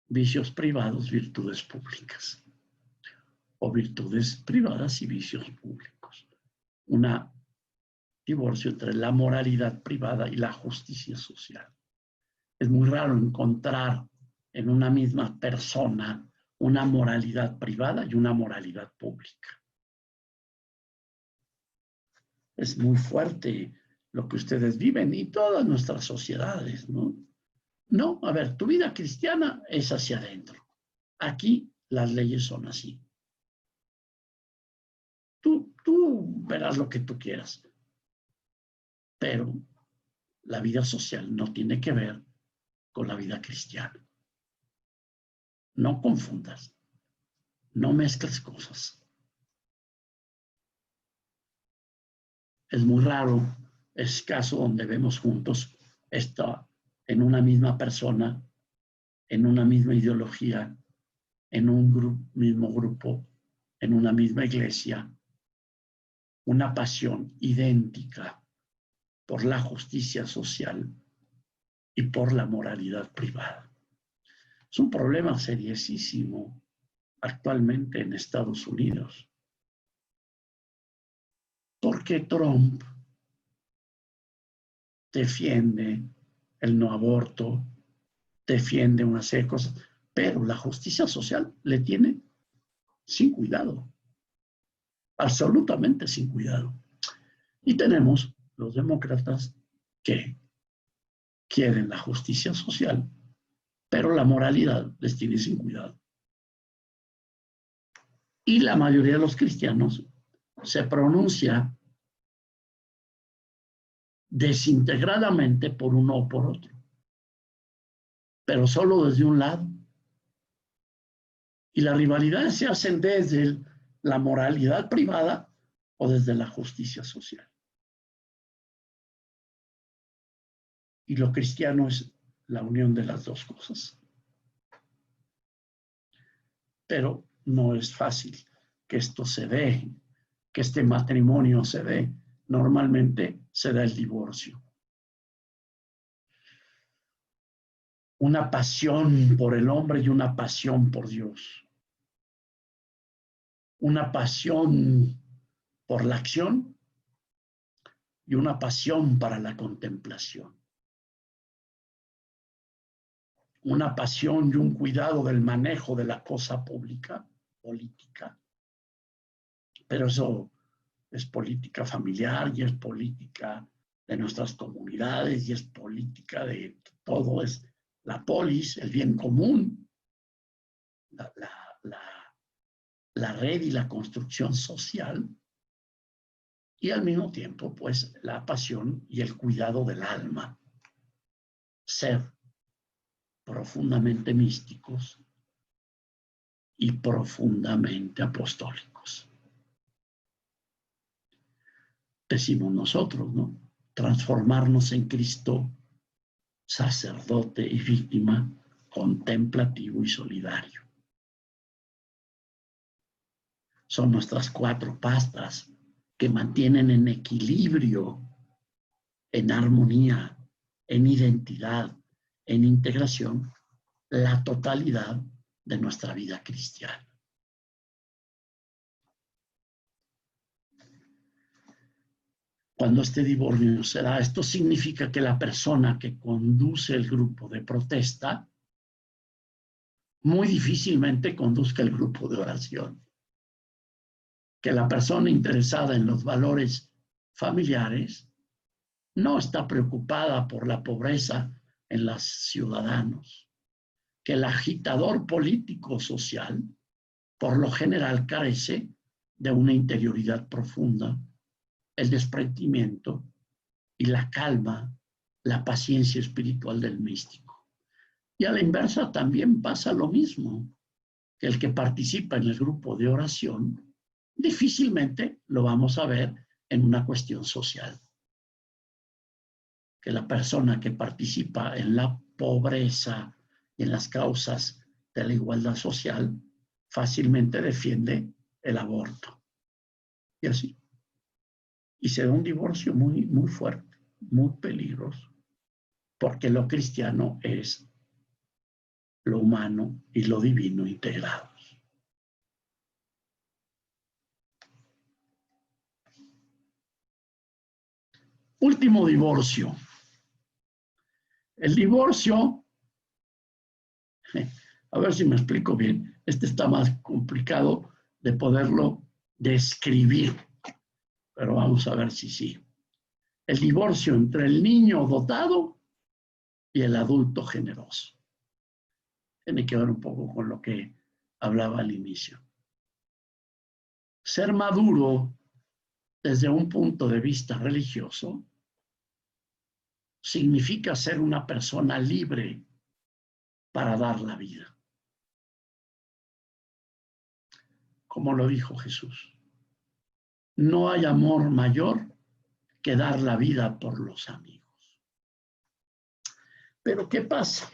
vicios privados, virtudes públicas. O virtudes privadas y vicios públicos. Un divorcio entre la moralidad privada y la justicia social. Es muy raro encontrar en una misma persona una moralidad privada y una moralidad pública. Es muy fuerte lo que ustedes viven y todas nuestras sociedades, ¿no? No, a ver, tu vida cristiana es hacia adentro. Aquí las leyes son así. Tú verás lo que tú quieras. Pero la vida social no tiene que ver con la vida cristiana. No confundas. No mezcles cosas. Es muy raro, es caso donde vemos juntos en una misma persona, en una misma ideología, en un mismo grupo, en una misma iglesia, una pasión idéntica por la justicia social y por la moralidad privada. Es un problema seriosísimo actualmente en Estados Unidos. Porque Trump defiende el no aborto, defiende una serie de cosas, pero la justicia social le tiene sin cuidado. absolutamente sin cuidado. Y tenemos los demócratas que quieren la justicia social, pero la moralidad les tiene sin cuidado. Y la mayoría de los cristianos se pronuncia desintegradamente por uno o por otro, pero solo desde un lado. Y las rivalidades se hacen desde la moralidad privada o desde la justicia social. Y lo cristiano es la unión de las dos cosas. Pero no es fácil que esto se dé, que este matrimonio se dé. Normalmente se da el divorcio. Una pasión por el hombre y una pasión por Dios. Una pasión por la acción y una pasión para la contemplación. Una pasión y un cuidado del manejo de la cosa pública, política. Pero eso es política familiar y es política de nuestras comunidades y es política de todo, es la polis, el bien común, la red y la construcción social, y al mismo tiempo, pues, la pasión y el cuidado del alma. Ser profundamente místicos y profundamente apostólicos. Decimos nosotros, ¿no? Transformarnos en Cristo, sacerdote y víctima, contemplativo y solidario. Son nuestras 4 pastas que mantienen en equilibrio, en armonía, en identidad, en integración, la totalidad de nuestra vida cristiana. Cuando este divorcio se da, esto significa que la persona que conduce el grupo de protesta muy difícilmente conduzca el grupo de oración. Que la persona interesada en los valores familiares no está preocupada por la pobreza en los ciudadanos. Que el agitador político social, por lo general, carece de una interioridad profunda, el desprendimiento y la calma, la paciencia espiritual del místico. Y a la inversa también pasa lo mismo, que el que participa en el grupo de oración difícilmente lo vamos a ver en una cuestión social. Que la persona que participa en la pobreza y en las causas de la igualdad social fácilmente defiende el aborto. Y así. Y se da un divorcio muy, muy fuerte, muy peligroso, porque lo cristiano es lo humano y lo divino integrados. Último divorcio. El divorcio, a ver si me explico bien, este está más complicado de poderlo describir, pero vamos a ver si sí. El divorcio entre el niño dotado y el adulto generoso. Tiene que ver un poco con lo que hablaba al inicio. Ser maduro desde un punto de vista religioso significa ser una persona libre para dar la vida. Como lo dijo Jesús. No hay amor mayor que dar la vida por los amigos. Pero ¿qué pasa?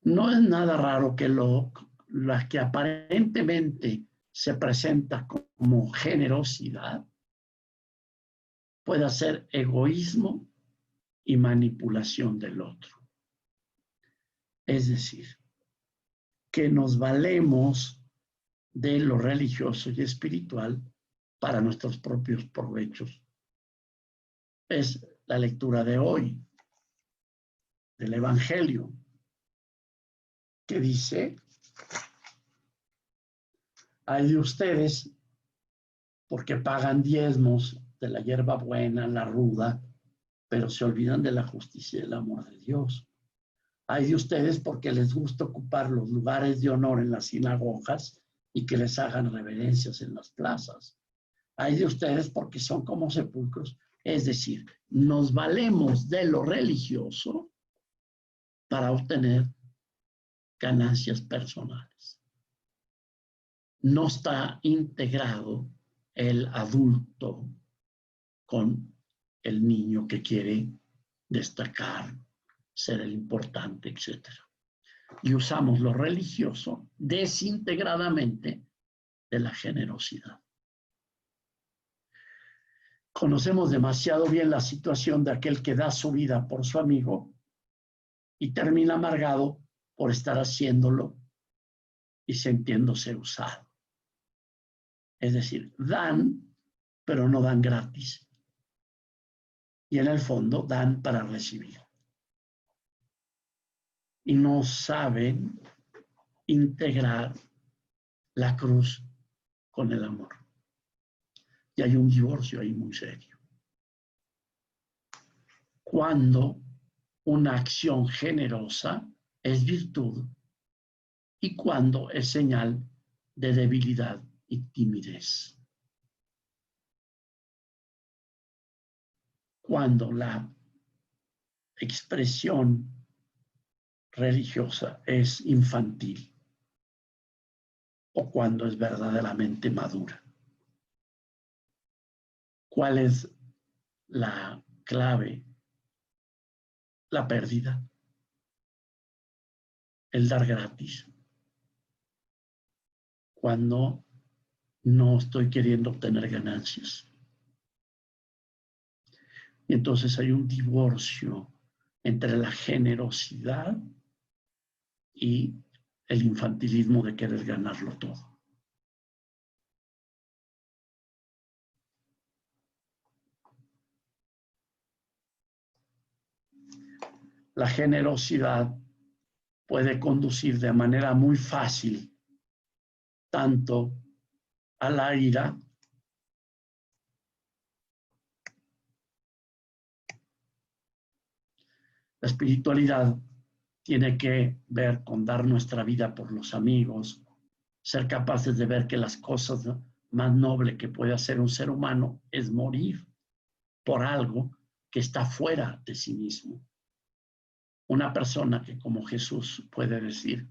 No es nada raro que la que aparentemente se presenta como generosidad pueda ser egoísmo y manipulación del otro. Es decir, que nos valemos de lo religioso y espiritual para nuestros propios provechos. Es la lectura de hoy del Evangelio, que dice Hay de ustedes porque pagan diezmos de la hierba buena, la ruda, pero se olvidan de la justicia y el amor de Dios. Hay de ustedes porque les gusta ocupar los lugares de honor en las sinagogas y que les hagan reverencias en las plazas. Hay de ustedes porque son como sepulcros, es decir, nos valemos de lo religioso para obtener ganancias personales. No está integrado el adulto con el niño que quiere destacar, ser el importante, etc. Y usamos lo religioso desintegradamente de la generosidad. Conocemos demasiado bien la situación de aquel que da su vida por su amigo y termina amargado por estar haciéndolo y sintiéndose usado. Es decir, dan, pero no dan gratis. Y en el fondo dan para recibir. Y no saben integrar la cruz con el amor. Y hay un divorcio ahí muy serio. Cuando una acción generosa es virtud y cuando es señal de debilidad y timidez. Cuando la expresión religiosa es infantil o cuando es verdaderamente madura. ¿Cuál es la clave? La pérdida. El dar gratis. Cuando no estoy queriendo obtener ganancias. Y entonces hay un divorcio entre la generosidad y el infantilismo de querer ganarlo todo. La generosidad puede conducir de manera muy fácil tanto a la ira La espiritualidad tiene que ver con dar nuestra vida por los amigos, ser capaces de ver que las cosas más nobles que puede hacer un ser humano es morir por algo que está fuera de sí mismo. Una persona que como Jesús puede decir,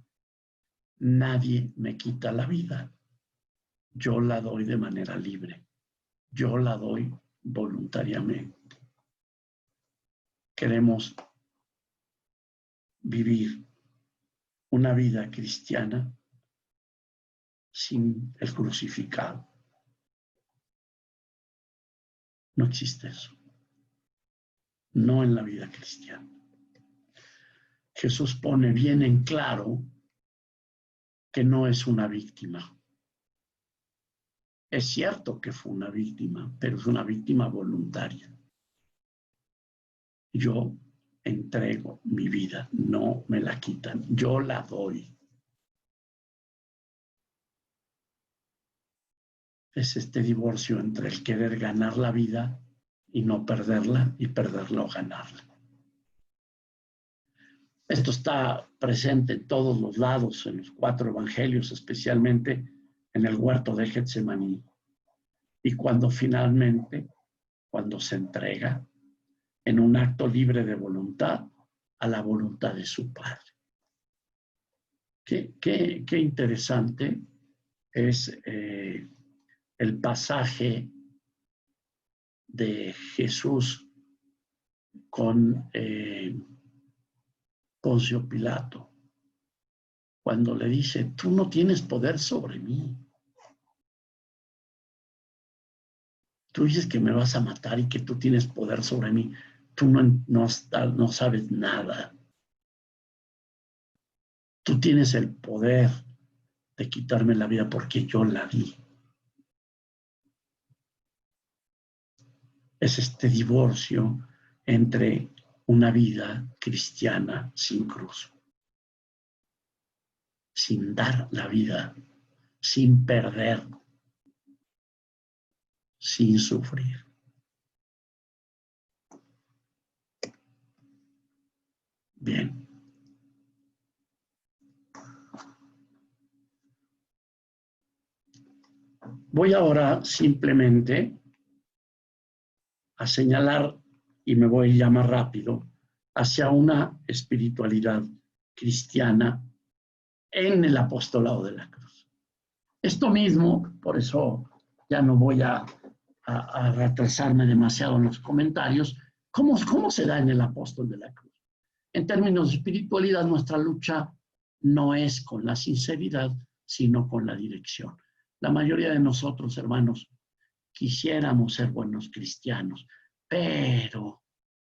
nadie me quita la vida, yo la doy de manera libre, yo la doy voluntariamente. Queremos vivir una vida cristiana sin el crucificado. No existe eso. No en la vida cristiana. Jesús pone bien en claro que no es una víctima. Es cierto que fue una víctima, pero es una víctima voluntaria. Yo entrego mi vida, no me la quitan, yo la doy. Es este divorcio entre el querer ganar la vida y no perderla, y perderla o ganarla. Esto está presente en todos los lados, en los 4 evangelios, especialmente en el huerto de Getsemaní. Y cuando finalmente, cuando se entrega en un acto libre de voluntad a la voluntad de su Padre. Qué interesante es el pasaje de Jesús con Poncio Pilato, cuando le dice, tú no tienes poder sobre mí. Tú dices que me vas a matar y que tú tienes poder sobre mí. Tú no sabes nada. Tú tienes el poder de quitarme la vida porque yo la di. Es este divorcio entre una vida cristiana sin cruz, sin dar la vida, sin perder, sin sufrir. Bien. Voy ahora simplemente a señalar, y me voy ya más rápido, hacia una espiritualidad cristiana en el apostolado de la cruz. Esto mismo, por eso ya no voy a retrasarme demasiado en los comentarios, ¿cómo se da en el apóstol de la cruz? En términos de espiritualidad, nuestra lucha no es con la sinceridad, sino con la dirección. La mayoría de nosotros, hermanos, quisiéramos ser buenos cristianos, pero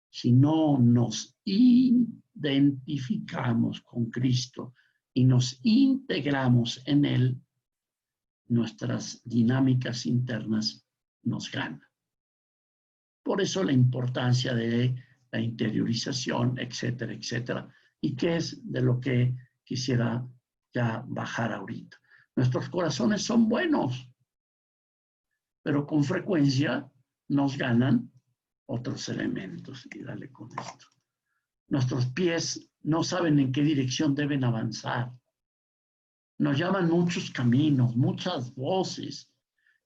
si no nos identificamos con Cristo y nos integramos en Él, nuestras dinámicas internas nos ganan. Por eso la importancia de la interiorización, etcétera, etcétera. ¿Y qué es de lo que quisiera ya bajar ahorita? Nuestros corazones son buenos, pero con frecuencia nos ganan otros elementos. Y dale con esto. Nuestros pies no saben en qué dirección deben avanzar. Nos llaman muchos caminos, muchas voces.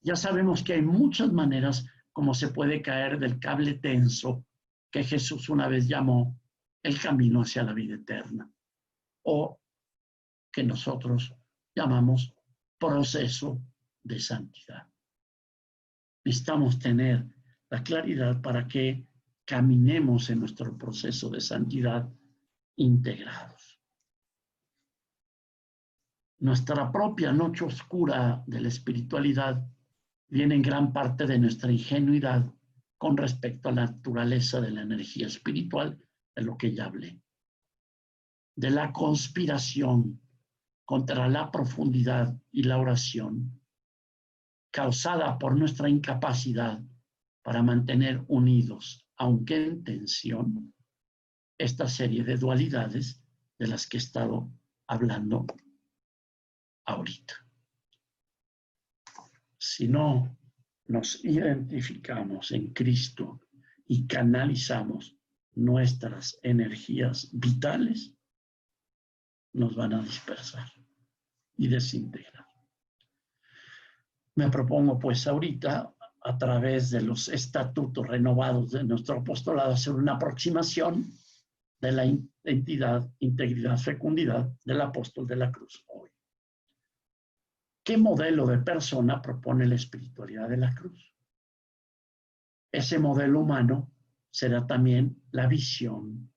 Ya sabemos que hay muchas maneras como se puede caer del cable tenso que Jesús una vez llamó el camino hacia la vida eterna, o que nosotros llamamos proceso de santidad. Necesitamos tener la claridad para que caminemos en nuestro proceso de santidad integrados. Nuestra propia noche oscura de la espiritualidad viene en gran parte de nuestra ingenuidad con respecto a la naturaleza de la energía espiritual, de lo que ya hablé. De la conspiración contra la profundidad y la oración, causada por nuestra incapacidad para mantener unidos, aunque en tensión, esta serie de dualidades de las que he estado hablando ahorita. Si no nos identificamos en Cristo y canalizamos nuestras energías vitales, nos van a dispersar y desintegrar. Me propongo pues ahorita, a través de los estatutos renovados de nuestro apostolado, hacer una aproximación de la identidad, integridad, fecundidad del apóstol de la cruz hoy. ¿Qué modelo de persona propone la espiritualidad de la cruz? Ese modelo humano será también la visión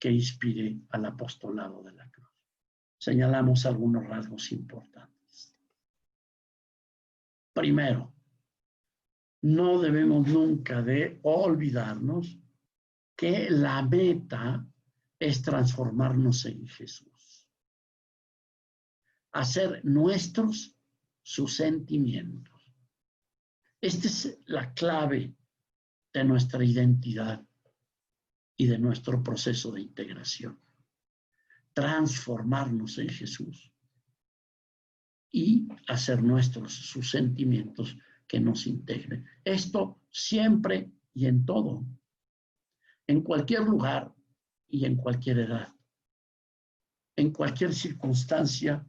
que inspire al apostolado de la cruz. Señalamos algunos rasgos importantes. Primero, no debemos nunca de olvidarnos que la meta es transformarnos en Jesús. Hacer nuestros sus sentimientos. Esta es la clave de nuestra identidad y de nuestro proceso de integración. Transformarnos en Jesús y hacer nuestros sus sentimientos que nos integren. Esto siempre y en todo, en cualquier lugar y en cualquier edad, en cualquier circunstancia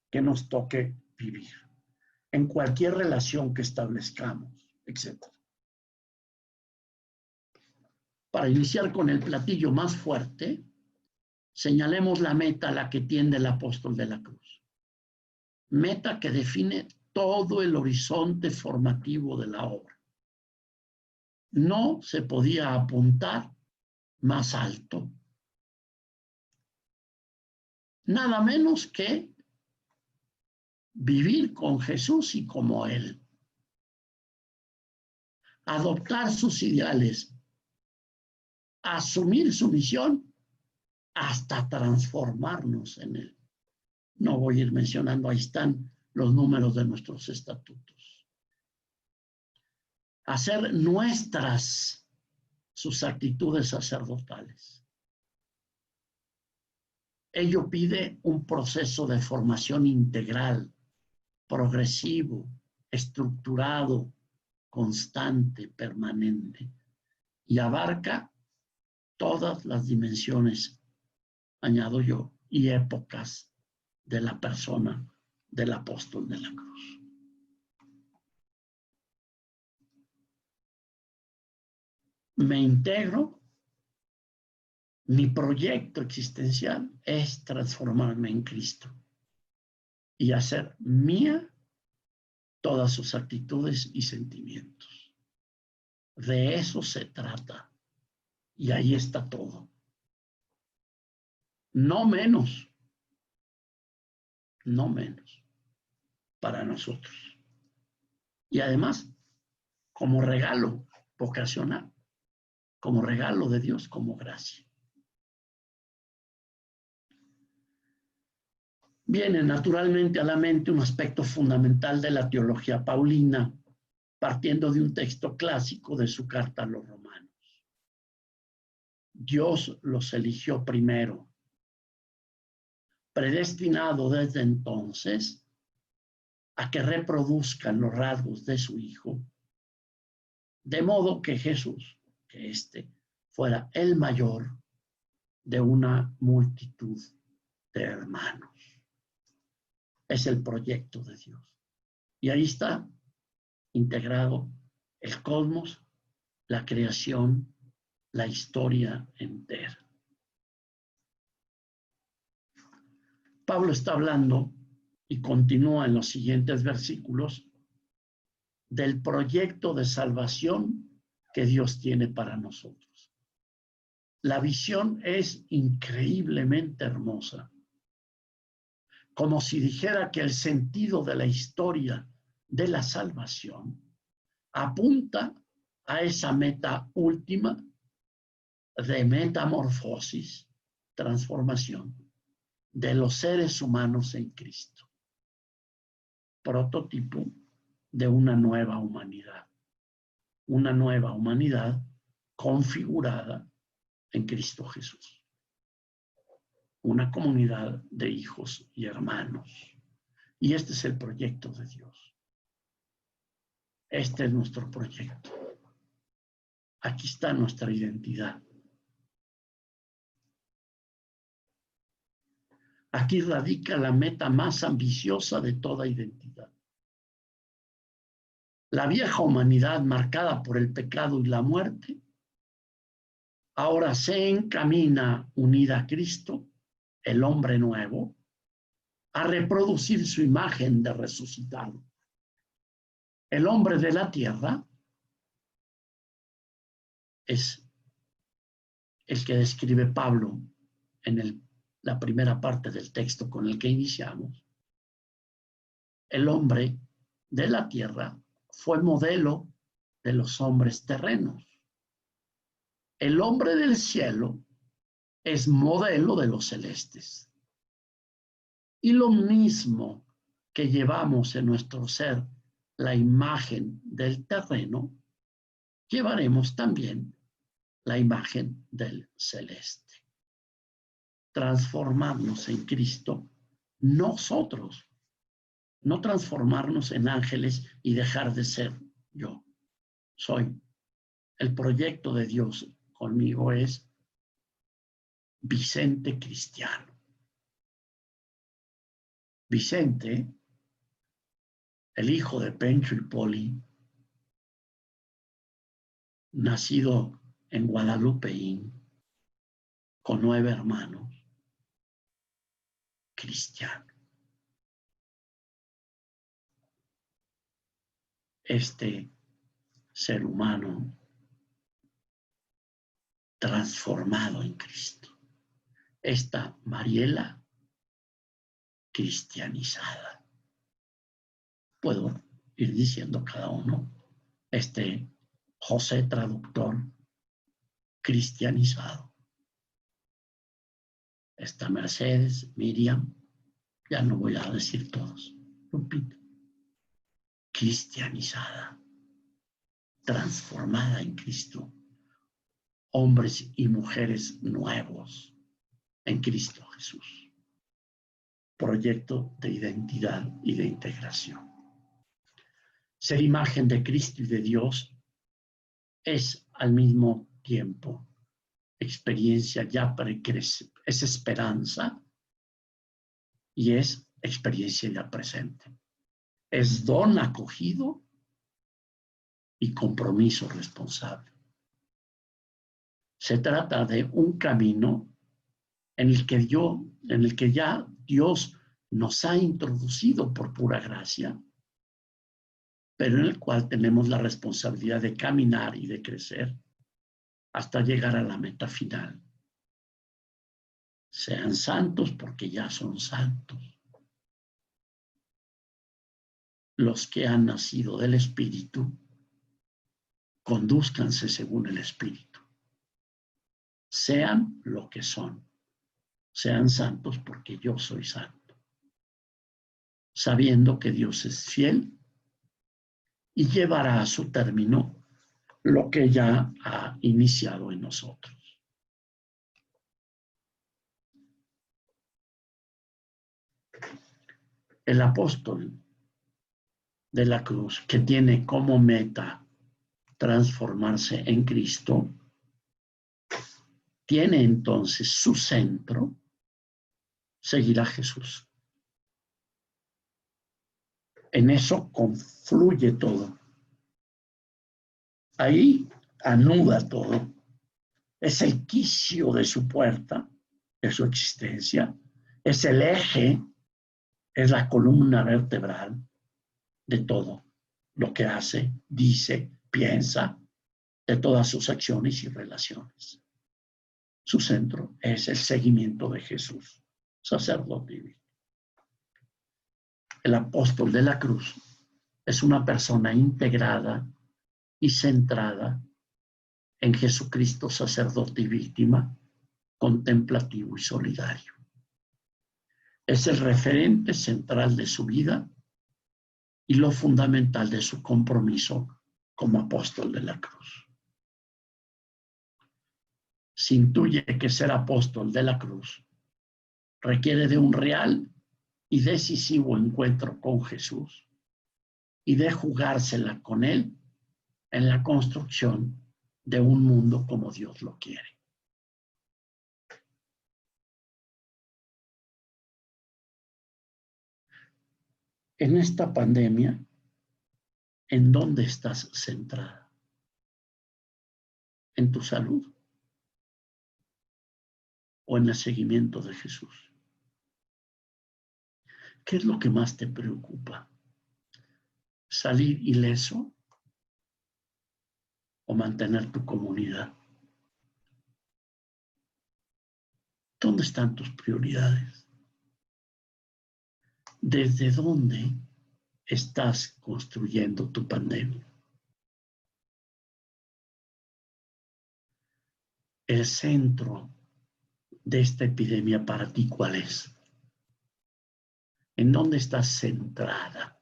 que nos toque vivir, en cualquier relación que establezcamos, etc. Para iniciar con el platillo más fuerte, señalemos la meta a la que tiende el apóstol de la cruz. Meta que define todo el horizonte formativo de la obra. No se podía apuntar más alto. Nada menos que vivir con Jesús y como Él. Adoptar sus ideales. Asumir su misión hasta transformarnos en Él. No voy a ir mencionando, ahí están los números de nuestros estatutos. Hacer nuestras sus actitudes sacerdotales. Ello pide un proceso de formación integral progresivo, estructurado, constante, permanente, y abarca todas las dimensiones, añado yo, y épocas de la persona del apóstol de la cruz. Me integro, mi proyecto existencial es transformarme en Cristo y hacer mía todas sus actitudes y sentimientos. De eso se trata. Y ahí está todo. No menos. No menos. Para nosotros. Y además, como regalo vocacional, como regalo de Dios, como gracia. Viene naturalmente a la mente un aspecto fundamental de la teología paulina, partiendo de un texto clásico de su carta a los romanos. Dios los eligió primero, predestinado desde entonces a que reproduzcan los rasgos de su Hijo, de modo que Jesús, que éste fuera el mayor de una multitud de hermanos. Es el proyecto de Dios. Y ahí está integrado el cosmos, la creación, la historia entera. Pablo está hablando y continúa en los siguientes versículos del proyecto de salvación que Dios tiene para nosotros. La visión es increíblemente hermosa, como si dijera que el sentido de la historia de la salvación apunta a esa meta última de metamorfosis, transformación de los seres humanos en Cristo. Prototipo de una nueva humanidad configurada en Cristo Jesús. Una comunidad de hijos y hermanos. Y este es el proyecto de Dios. Este es nuestro proyecto. Aquí está nuestra identidad. Aquí radica la meta más ambiciosa de toda identidad. La vieja humanidad marcada por el pecado y la muerte, ahora se encamina unida a Cristo, el hombre nuevo, a reproducir su imagen de resucitado. El hombre de la tierra es el que describe Pablo en la primera parte del texto con el que iniciamos. El hombre de la tierra fue modelo de los hombres terrenos. El hombre del cielo es modelo de los celestes. Y lo mismo que llevamos en nuestro ser la imagen del terreno, llevaremos también la imagen del celeste. Transformarnos en Cristo, nosotros, no transformarnos en ángeles y dejar de ser yo. Soy. El proyecto de Dios conmigo es Vicente cristiano. Vicente, el hijo de Pencho y Poli, nacido en Guadalupeín, con 9 hermanos, cristiano. Este ser humano transformado en Cristo. Esta Mariela cristianizada. Puedo ir diciendo cada uno. Este José traductor cristianizado. Esta Mercedes, Miriam, ya no voy a decir todos. Lupita, cristianizada, transformada en Cristo. Hombres y mujeres nuevos en Cristo Jesús. proyecto de identidad y de integración. Ser imagen de Cristo y de Dios es al mismo tiempo experiencia ya precrece, es esperanza y es experiencia ya presente. Es don acogido y compromiso responsable. Se trata de un camino en el que ya Dios nos ha introducido por pura gracia, pero en el cual tenemos la responsabilidad de caminar y de crecer hasta llegar a la meta final. Sean santos porque ya son santos. Los que han nacido del Espíritu, condúzcanse según el Espíritu. Sean lo que son. Sean santos porque yo soy santo. Sabiendo que Dios es fiel y llevará a su término lo que ya ha iniciado en nosotros. El apóstol de la cruz, que tiene como meta transformarse en Cristo, tiene entonces su centro seguir a Jesús. En eso confluye todo. Ahí anuda todo. Es el quicio de su puerta, de su existencia. Es el eje, es la columna vertebral de todo lo que hace, dice, piensa, de todas sus acciones y relaciones. Su centro es el seguimiento de Jesús, sacerdote divino. El apóstol de la cruz es una persona integrada y centrada en Jesucristo, sacerdote y víctima, contemplativo y solidario. Es el referente central de su vida y lo fundamental de su compromiso como apóstol de la cruz. Se intuye que ser apóstol de la cruz requiere de un real y decisivo encuentro con Jesús y de jugársela con Él en la construcción de un mundo como Dios lo quiere. En esta pandemia, ¿en dónde estás centrada? ¿En tu salud? ¿O en el seguimiento de Jesús? ¿Qué es lo que más te preocupa? ¿Salir ileso o mantener tu comunidad? ¿Dónde están tus prioridades? ¿Desde dónde estás construyendo tu pandemia? El centro de esta epidemia para ti, ¿cuál es? ¿En dónde estás centrada?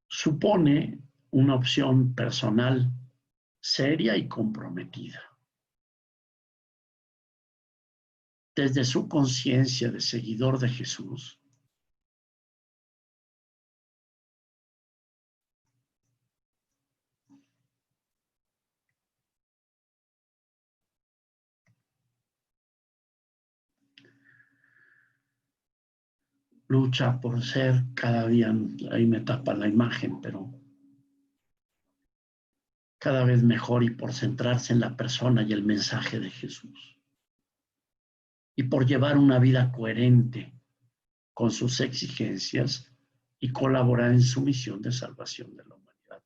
Supone una opción personal seria y comprometida. Desde su conciencia de seguidor de Jesús, lucha por ser cada día, ahí me tapa la imagen, pero cada vez mejor y por centrarse en la persona y el mensaje de Jesús. Y por llevar una vida coherente con sus exigencias y colaborar en su misión de salvación de la humanidad.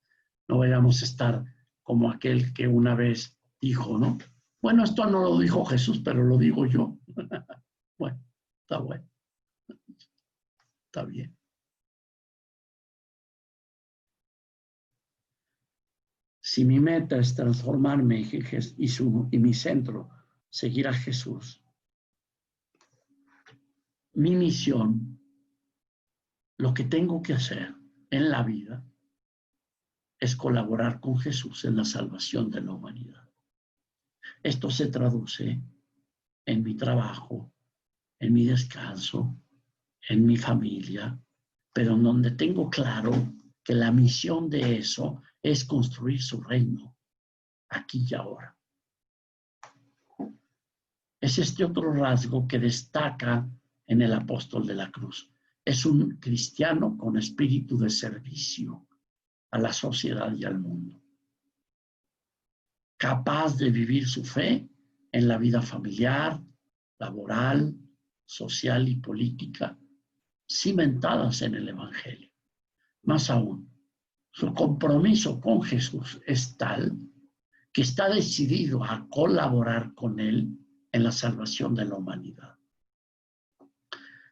No vayamos a estar como aquel que una vez dijo, ¿no? Bueno, esto no lo dijo Jesús, pero lo digo yo. Bueno, está bueno. Está bien. Si mi meta es transformarme y mi centro, seguir a Jesús, mi misión, lo que tengo que hacer en la vida, es colaborar con Jesús en la salvación de la humanidad. Esto se traduce en mi trabajo, en mi descanso, en mi familia, pero en donde tengo claro que la misión de eso es construir su reino, aquí y ahora. Es este otro rasgo que destaca en el apóstol de la cruz. Es un cristiano con espíritu de servicio a la sociedad y al mundo, capaz de vivir su fe en la vida familiar, laboral, social y política, cimentadas en el Evangelio. Más aún, su compromiso con Jesús es tal que está decidido a colaborar con él en la salvación de la humanidad.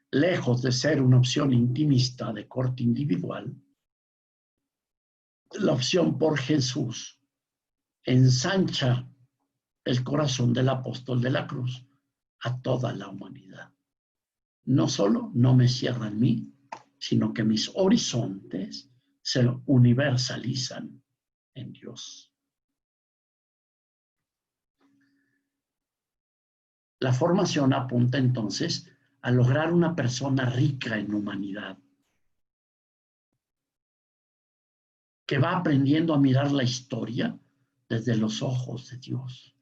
Lejos de ser una opción intimista de corte individual, la opción por Jesús ensancha el corazón del apóstol de la cruz a toda la humanidad. No solo no me cierra en mí, sino que mis horizontes se universalizan en Dios. La formación apunta entonces a lograr una persona rica en humanidad, que va aprendiendo a mirar la historia desde los ojos de Dios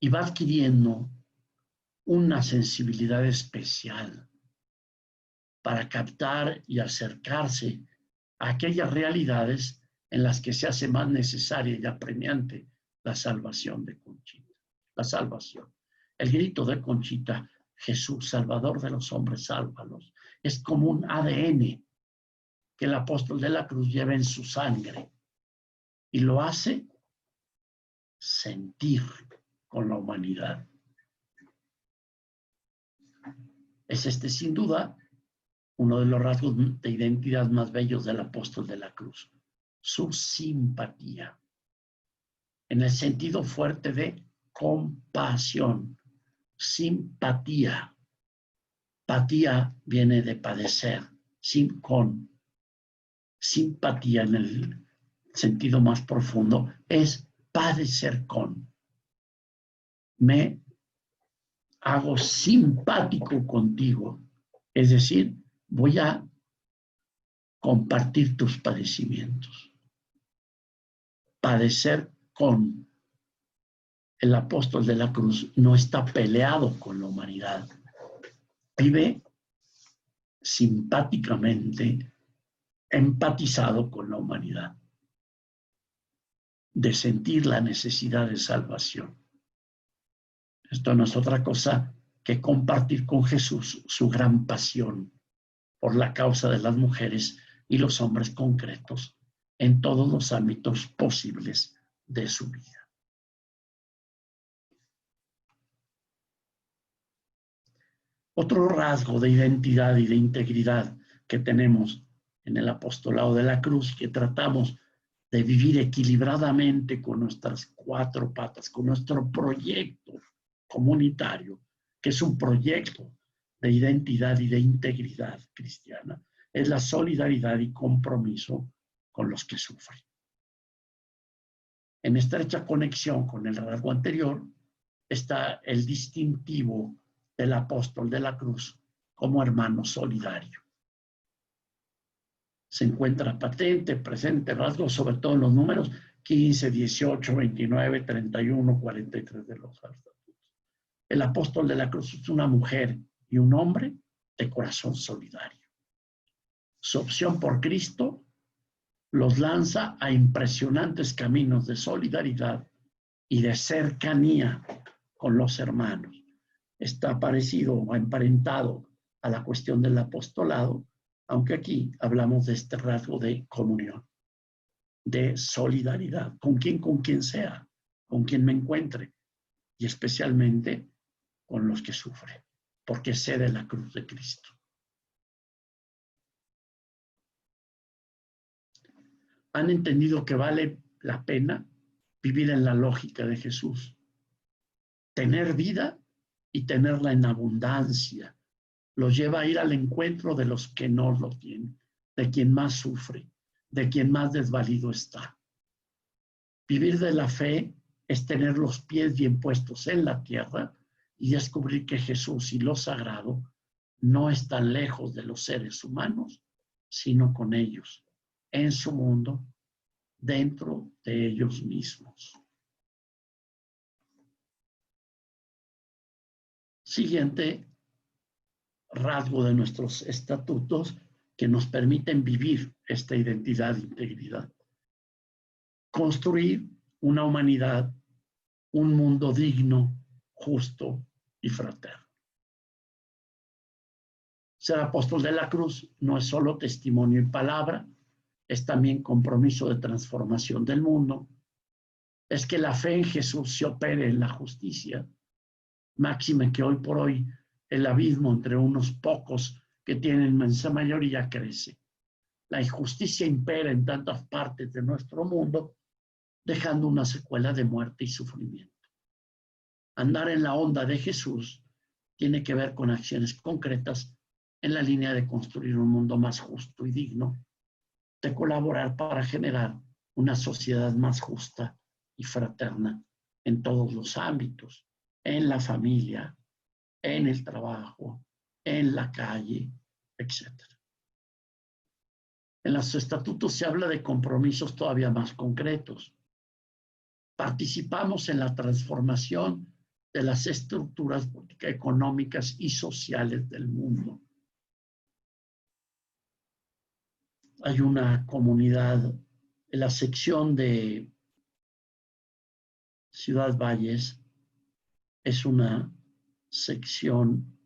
y va adquiriendo una sensibilidad especial para captar y acercarse a aquellas realidades en las que se hace más necesaria y apremiante la salvación de Conchita. La salvación. El grito de Conchita, Jesús, Salvador de los hombres, sálvalos, es como un ADN que el apóstol de la cruz lleva en su sangre y lo hace sentir con la humanidad. Es sin duda uno de los rasgos de identidad más bellos del apóstol de la cruz, su simpatía, en el sentido fuerte de compasión, simpatía. Patía viene de padecer, con. Simpatía en el sentido más profundo es padecer con. Me hago simpático contigo, es decir, voy a compartir tus padecimientos. Padecer con. El apóstol de la cruz no está peleado con la humanidad. Vive simpáticamente, empatizado con la humanidad, de sentir la necesidad de salvación. Esto no es otra cosa que compartir con Jesús su gran pasión por la causa de las mujeres y los hombres concretos en todos los ámbitos posibles de su vida. Otro rasgo de identidad y de integridad que tenemos en el apostolado de la cruz, que tratamos de vivir equilibradamente con nuestras cuatro patas, con nuestro proyecto comunitario, que es un proyecto de identidad y de integridad cristiana, es la solidaridad y compromiso con los que sufren. En estrecha conexión con el rasgo anterior está el distintivo del apóstol de la cruz como hermano solidario. Se encuentra patente, presente, rasgo, sobre todo en los números 15, 18, 29, 31, 43 de los estatutos. El apóstol de la cruz es una mujer y un hombre de corazón solidario. Su opción por Cristo los lanza a impresionantes caminos de solidaridad y de cercanía con los hermanos. Está parecido o emparentado a la cuestión del apostolado, aunque aquí hablamos de este rasgo de comunión, de solidaridad, con quien sea, con quien me encuentre, y especialmente con los que sufren, porque sé de la cruz de Cristo. Han entendido que vale la pena vivir en la lógica de Jesús, tener vida y tenerla en abundancia. Los lleva a ir al encuentro de los que no lo tienen, de quien más sufre, de quien más desvalido está. Vivir de la fe es tener los pies bien puestos en la tierra y descubrir que Jesús y lo sagrado no están lejos de los seres humanos, sino con ellos, en su mundo, dentro de ellos mismos. Siguiente rasgo de nuestros estatutos que nos permiten vivir esta identidad e integridad. Construir una humanidad, un mundo digno, justo y fraterno. Ser apóstol de la cruz no es solo testimonio y palabra, es también compromiso de transformación del mundo. Es que la fe en Jesús se opere en la justicia, máxime que hoy por hoy el abismo entre unos pocos que tienen inmensa mayoría crece. La injusticia impera en tantas partes de nuestro mundo, dejando una secuela de muerte y sufrimiento. Andar en la onda de Jesús tiene que ver con acciones concretas en la línea de construir un mundo más justo y digno, de colaborar para generar una sociedad más justa y fraterna en todos los ámbitos, en la familia, en el trabajo, en la calle, etc. En los estatutos se habla de compromisos todavía más concretos. Participamos en la transformación de las estructuras económicas y sociales del mundo. Hay una comunidad en la sección de Ciudad Valles, es una sección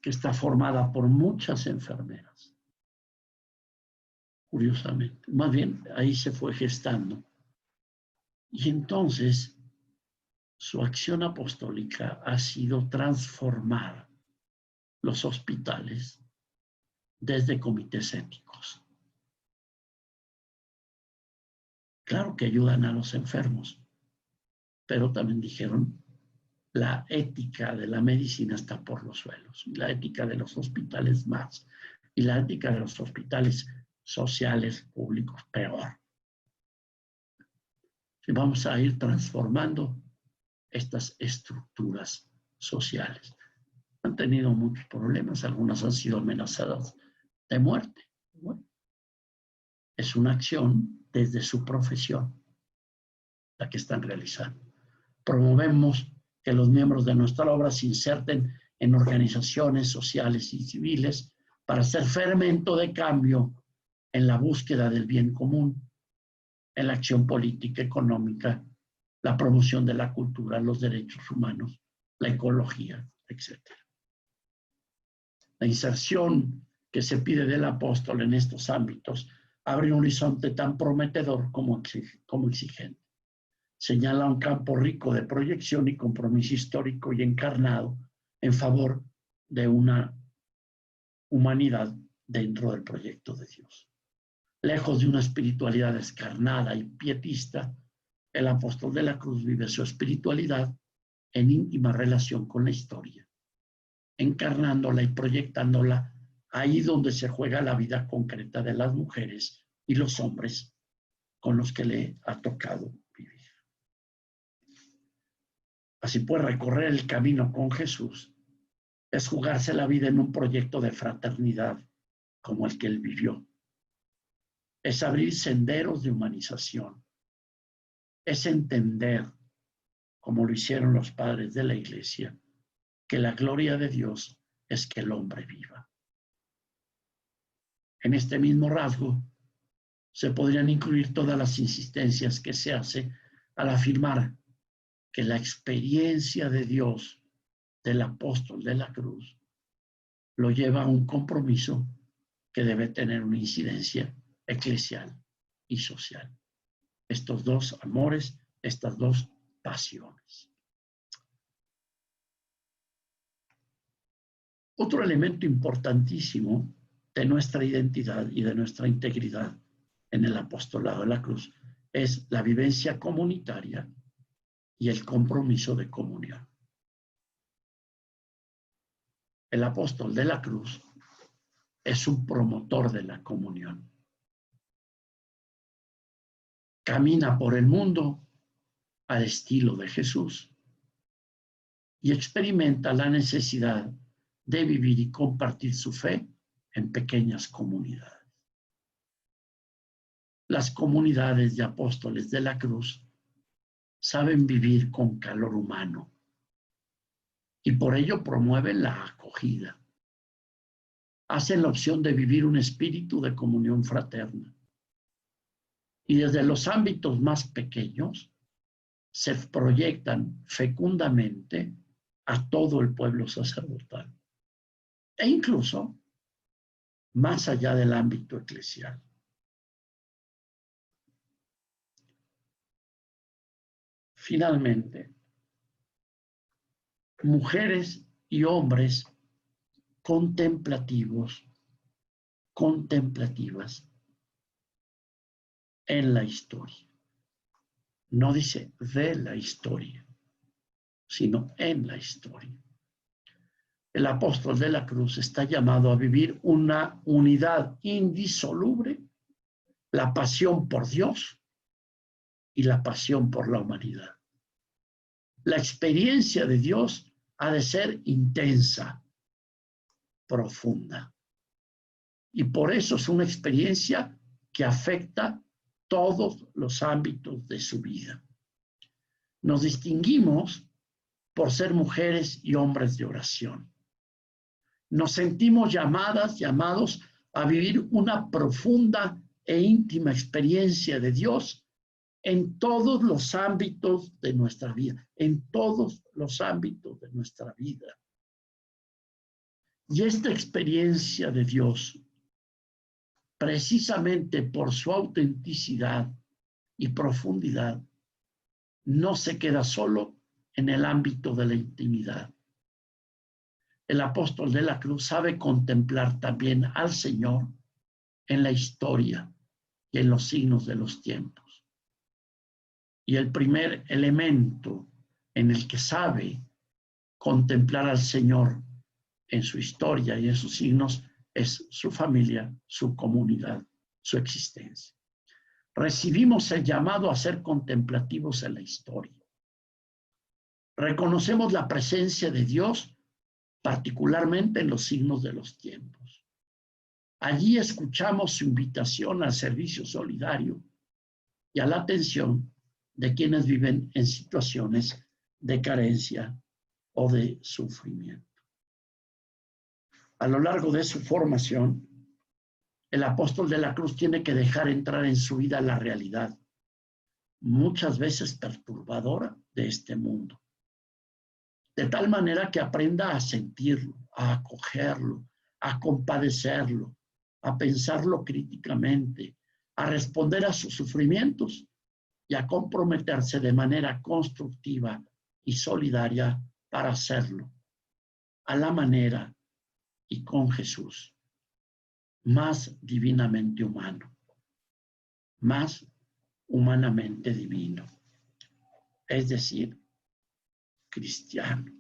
que está formada por muchas enfermeras, curiosamente. Más bien, ahí se fue gestando. Y entonces, su acción apostólica ha sido transformar los hospitales desde comités éticos. Claro que ayudan a los enfermos, pero también dijeron, la ética de la medicina está por los suelos, y la ética de los hospitales más, y la ética de los hospitales sociales, públicos, peor. Y vamos a ir transformando estas estructuras sociales. Han tenido muchos problemas, algunas han sido amenazadas de muerte. Bueno, es una acción desde su profesión la que están realizando. Promovemos que los miembros de nuestra obra se inserten en organizaciones sociales y civiles para ser fermento de cambio en la búsqueda del bien común, en la acción política, económica, la promoción de la cultura, los derechos humanos, la ecología, etc. La inserción que se pide del apóstol en estos ámbitos abre un horizonte tan prometedor como exigente. Señala un campo rico de proyección y compromiso histórico y encarnado en favor de una humanidad dentro del proyecto de Dios. Lejos de una espiritualidad descarnada y pietista, el apóstol de la cruz vive su espiritualidad en íntima relación con la historia, encarnándola y proyectándola ahí donde se juega la vida concreta de las mujeres y los hombres con los que le ha tocado vivir. Así pues, recorrer el camino con Jesús es jugarse la vida en un proyecto de fraternidad como el que él vivió. Es abrir senderos de humanización. Es entender, como lo hicieron los padres de la Iglesia, que la gloria de Dios es que el hombre viva. En este mismo rasgo se podrían incluir todas las insistencias que se hace al afirmar que la experiencia de Dios del apóstol de la cruz lo lleva a un compromiso que debe tener una incidencia eclesial y social. Estos dos amores, estas dos pasiones. Otro elemento importantísimo de nuestra identidad y de nuestra integridad en el apostolado de la cruz es la vivencia comunitaria y el compromiso de comunión. El apóstol de la cruz es un promotor de la comunión. camina por el mundo al estilo de Jesús y experimenta la necesidad de vivir y compartir su fe en pequeñas comunidades. Las comunidades de apóstoles de la cruz saben vivir con calor humano y por ello promueven la acogida. Hacen la opción de vivir un espíritu de comunión fraterna. Y desde los ámbitos más pequeños se proyectan fecundamente a todo el pueblo sacerdotal e incluso más allá del ámbito eclesial. Finalmente, mujeres y hombres contemplativas en la historia. No dice de la historia, sino en la historia. El apóstol de la cruz está llamado a vivir una unidad indisoluble, la pasión por Dios y la pasión por la humanidad. La experiencia de Dios ha de ser intensa, profunda. Y por eso es una experiencia que afecta todos los ámbitos de su vida. Nos distinguimos por ser mujeres y hombres de oración. Nos sentimos llamados a vivir una profunda e íntima experiencia de Dios en todos los ámbitos de nuestra vida, en todos los ámbitos de nuestra vida. Y esta experiencia de Dios, precisamente por su autenticidad y profundidad, no se queda solo en el ámbito de la intimidad. El apóstol de la cruz sabe contemplar también al Señor en la historia y en los signos de los tiempos. Y el primer elemento en el que sabe contemplar al Señor en su historia y en sus signos es su familia, su comunidad, su existencia. Recibimos el llamado a ser contemplativos en la historia. Reconocemos la presencia de Dios, particularmente en los signos de los tiempos. Allí escuchamos su invitación al servicio solidario y a la atención de quienes viven en situaciones de carencia o de sufrimiento. A lo largo de su formación, el apóstol de la cruz tiene que dejar entrar en su vida la realidad, muchas veces perturbadora, de este mundo. De tal manera que aprenda a sentirlo, a acogerlo, a compadecerlo, a pensarlo críticamente, a responder a sus sufrimientos y a comprometerse de manera constructiva y solidaria para hacerlo, a la manera y con Jesús, más divinamente humano, más humanamente divino, es decir, cristiano.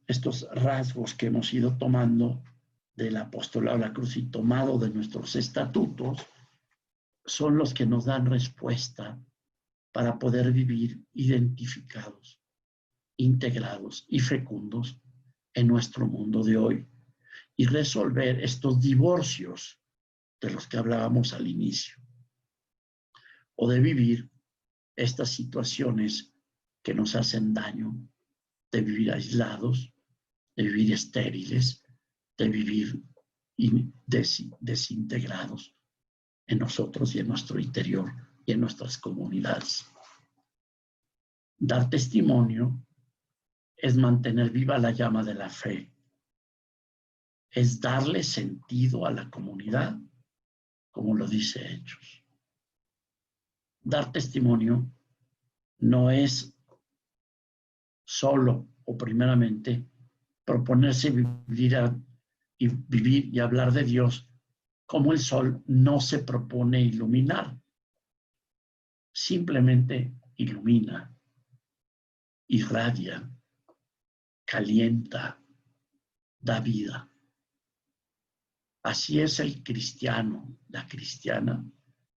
Estos rasgos que hemos ido tomando del apostolado de la cruz y tomado de nuestros estatutos son los que nos dan respuesta para poder vivir identificados, integrados y fecundos en nuestro mundo de hoy y resolver estos divorcios de los que hablábamos al inicio, o de vivir estas situaciones que nos hacen daño, de vivir aislados, de vivir estériles, de vivir desintegrados en nosotros y en nuestro interior y en nuestras comunidades. Dar testimonio es mantener viva la llama de la fe, es darle sentido a la comunidad, como lo dice Hechos. Dar testimonio no es solo o primeramente proponerse vivir y hablar de Dios como el sol no se propone iluminar. Simplemente ilumina, irradia, calienta, da vida. Así es el cristiano, la cristiana,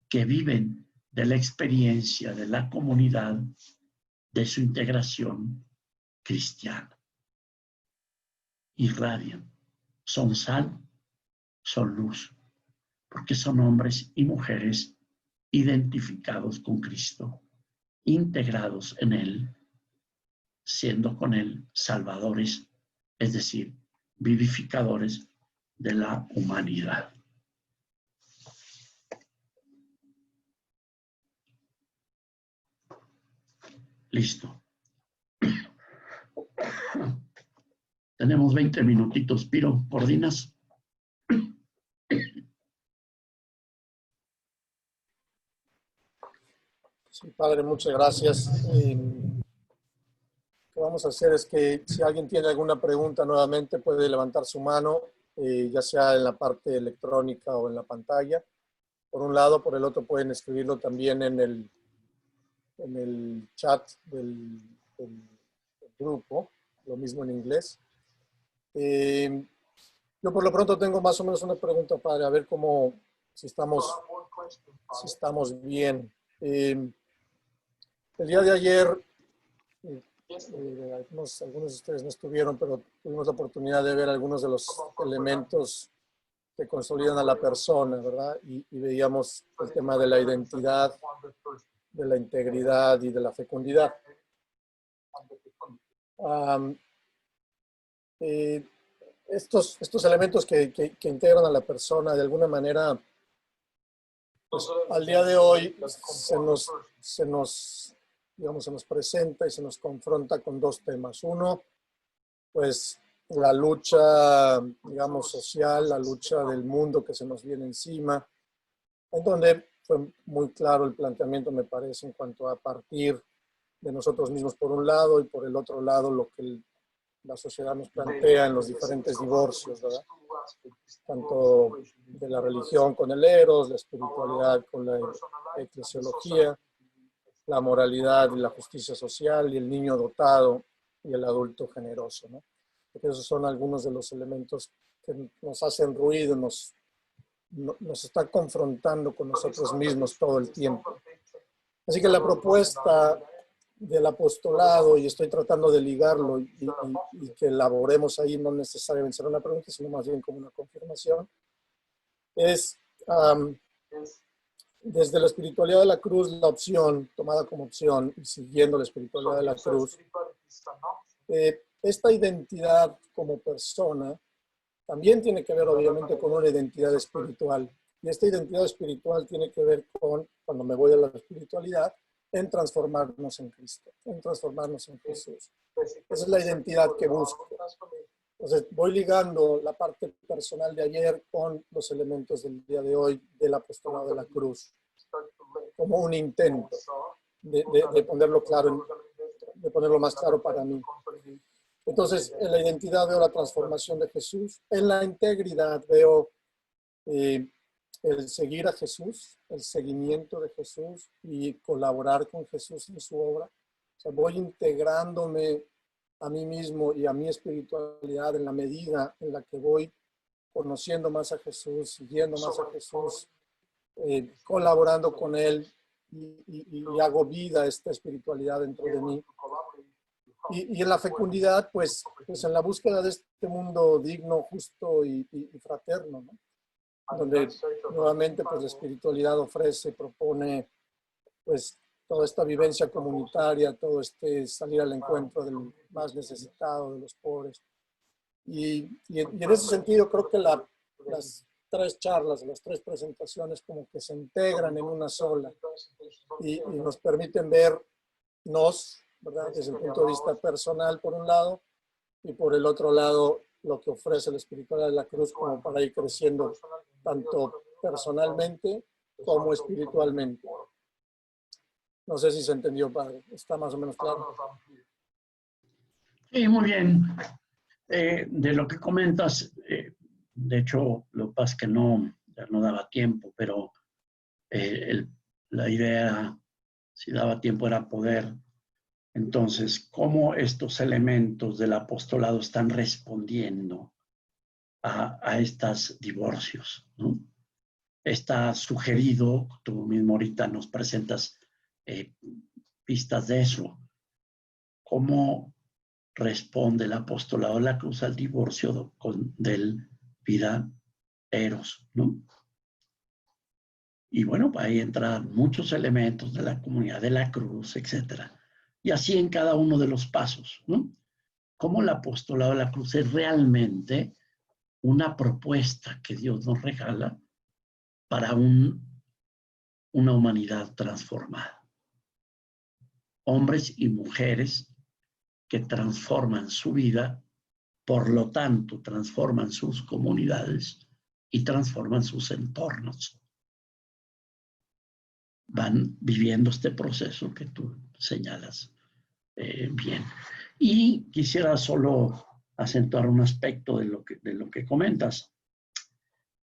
que viven de la experiencia de la comunidad, de su integración cristiana. Irradian, son sal, son luz, porque son hombres y mujeres identificados con Cristo, integrados en Él, siendo con Él salvadores, es decir, vivificadores de la humanidad. Listo. Tenemos 20 minutitos. Piro, ¿coordinas? Sí, padre, muchas gracias. Lo que vamos a hacer es que si alguien tiene alguna pregunta nuevamente puede levantar su mano, ya sea en la parte electrónica o en la pantalla. Por un lado, por el otro pueden escribirlo también en el chat del grupo, lo mismo en inglés. Yo por lo pronto tengo más o menos una pregunta, padre, a ver cómo, si estamos bien. El día de ayer, algunos de ustedes no estuvieron, pero tuvimos la oportunidad de ver algunos de los elementos que consolidan a la persona, ¿verdad? Y veíamos el tema de la identidad, de la integridad y de la fecundidad. Estos elementos que integran a la persona, de alguna manera, pues, al día de hoy se nos presenta y se nos confronta con dos temas. Uno, pues la lucha, digamos, social, la lucha del mundo que se nos viene encima, en donde fue muy claro el planteamiento, me parece, en cuanto a partir de nosotros mismos por un lado y por el otro lado lo que la sociedad nos plantea en los diferentes divorcios, ¿verdad? Tanto de la religión con el eros, la espiritualidad con la eclesiología, la moralidad y la justicia social y el niño dotado y el adulto generoso, ¿no? Porque esos son algunos de los elementos que nos hacen ruido, nos está confrontando con nosotros mismos todo el tiempo. Así que la propuesta del apostolado, y estoy tratando de ligarlo y que elaboremos ahí, no necesariamente será una pregunta, sino más bien como una confirmación, es desde la espiritualidad de la cruz, la opción, tomada como opción, y siguiendo la espiritualidad de la cruz, esta identidad como persona también tiene que ver obviamente con una identidad espiritual. Y esta identidad espiritual tiene que ver con, cuando me voy a la espiritualidad, en transformarnos en Cristo, en transformarnos en Jesús. Esa es la identidad que busco. Entonces, voy ligando la parte personal de ayer con los elementos del día de hoy del apostolado de la cruz, como un intento de ponerlo claro, de ponerlo más claro para mí. Entonces, en la identidad veo la transformación de Jesús, en la integridad veo el seguir a Jesús, el seguimiento de Jesús y colaborar con Jesús en su obra. O sea, voy integrándome a mí mismo y a mi espiritualidad en la medida en la que voy conociendo más a Jesús, siguiendo más a Jesús, colaborando con Él y hago vida esta espiritualidad dentro de mí. Y en la fecundidad, pues en la búsqueda de este mundo digno, justo y fraterno, ¿no? Donde nuevamente pues la espiritualidad ofrece, propone pues toda esta vivencia comunitaria, todo este salir al encuentro del más necesitado, de los pobres. Y en ese sentido creo que las tres charlas, las tres presentaciones como que se integran en una sola y nos permiten vernos, ¿verdad? Desde el punto de vista personal por un lado y por el otro lado lo que ofrece la espiritualidad de la cruz como para ir creciendo tanto personalmente como espiritualmente. No sé si se entendió, padre. Está más o menos claro. Sí, muy bien. De lo que comentas, de hecho, lo que pasa es que no daba tiempo, pero la idea, si daba tiempo, era poder. Entonces, ¿cómo estos elementos del apostolado están respondiendo a estos divorcios, ¿no? Está sugerido, tú mismo ahorita nos presentas pistas de eso, cómo responde el apostolado de la cruz al divorcio del vida eros, ¿no? Y bueno, ahí entran muchos elementos de la comunidad de la cruz, etcétera. Y así en cada uno de los pasos, ¿no? Cómo el apostolado de la cruz es realmente una propuesta que Dios nos regala para una humanidad transformada. Hombres y mujeres que transforman su vida, por lo tanto, transforman sus comunidades y transforman sus entornos. Van viviendo este proceso que tú señalas bien. Y quisiera solo acentuar un aspecto de lo que comentas.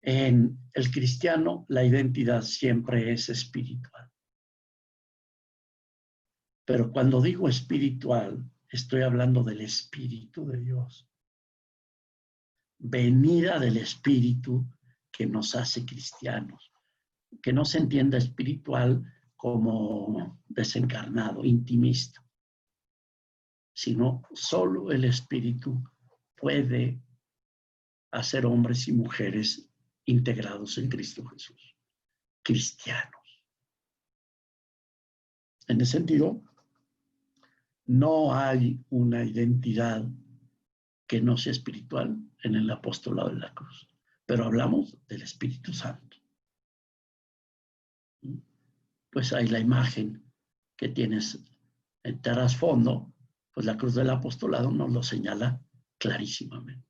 En el cristiano, la identidad siempre es espiritual. Pero cuando digo espiritual, estoy hablando del Espíritu de Dios. Venida del Espíritu que nos hace cristianos. Que no se entienda espiritual como desencarnado, intimista, sino solo el Espíritu puede hacer hombres y mujeres integrados en Cristo Jesús, cristianos. En ese sentido, no hay una identidad que no sea espiritual en el apostolado de la cruz, pero hablamos del Espíritu Santo. Pues hay la imagen que tienes en trasfondo, pues la cruz del apostolado nos lo señala clarísimamente.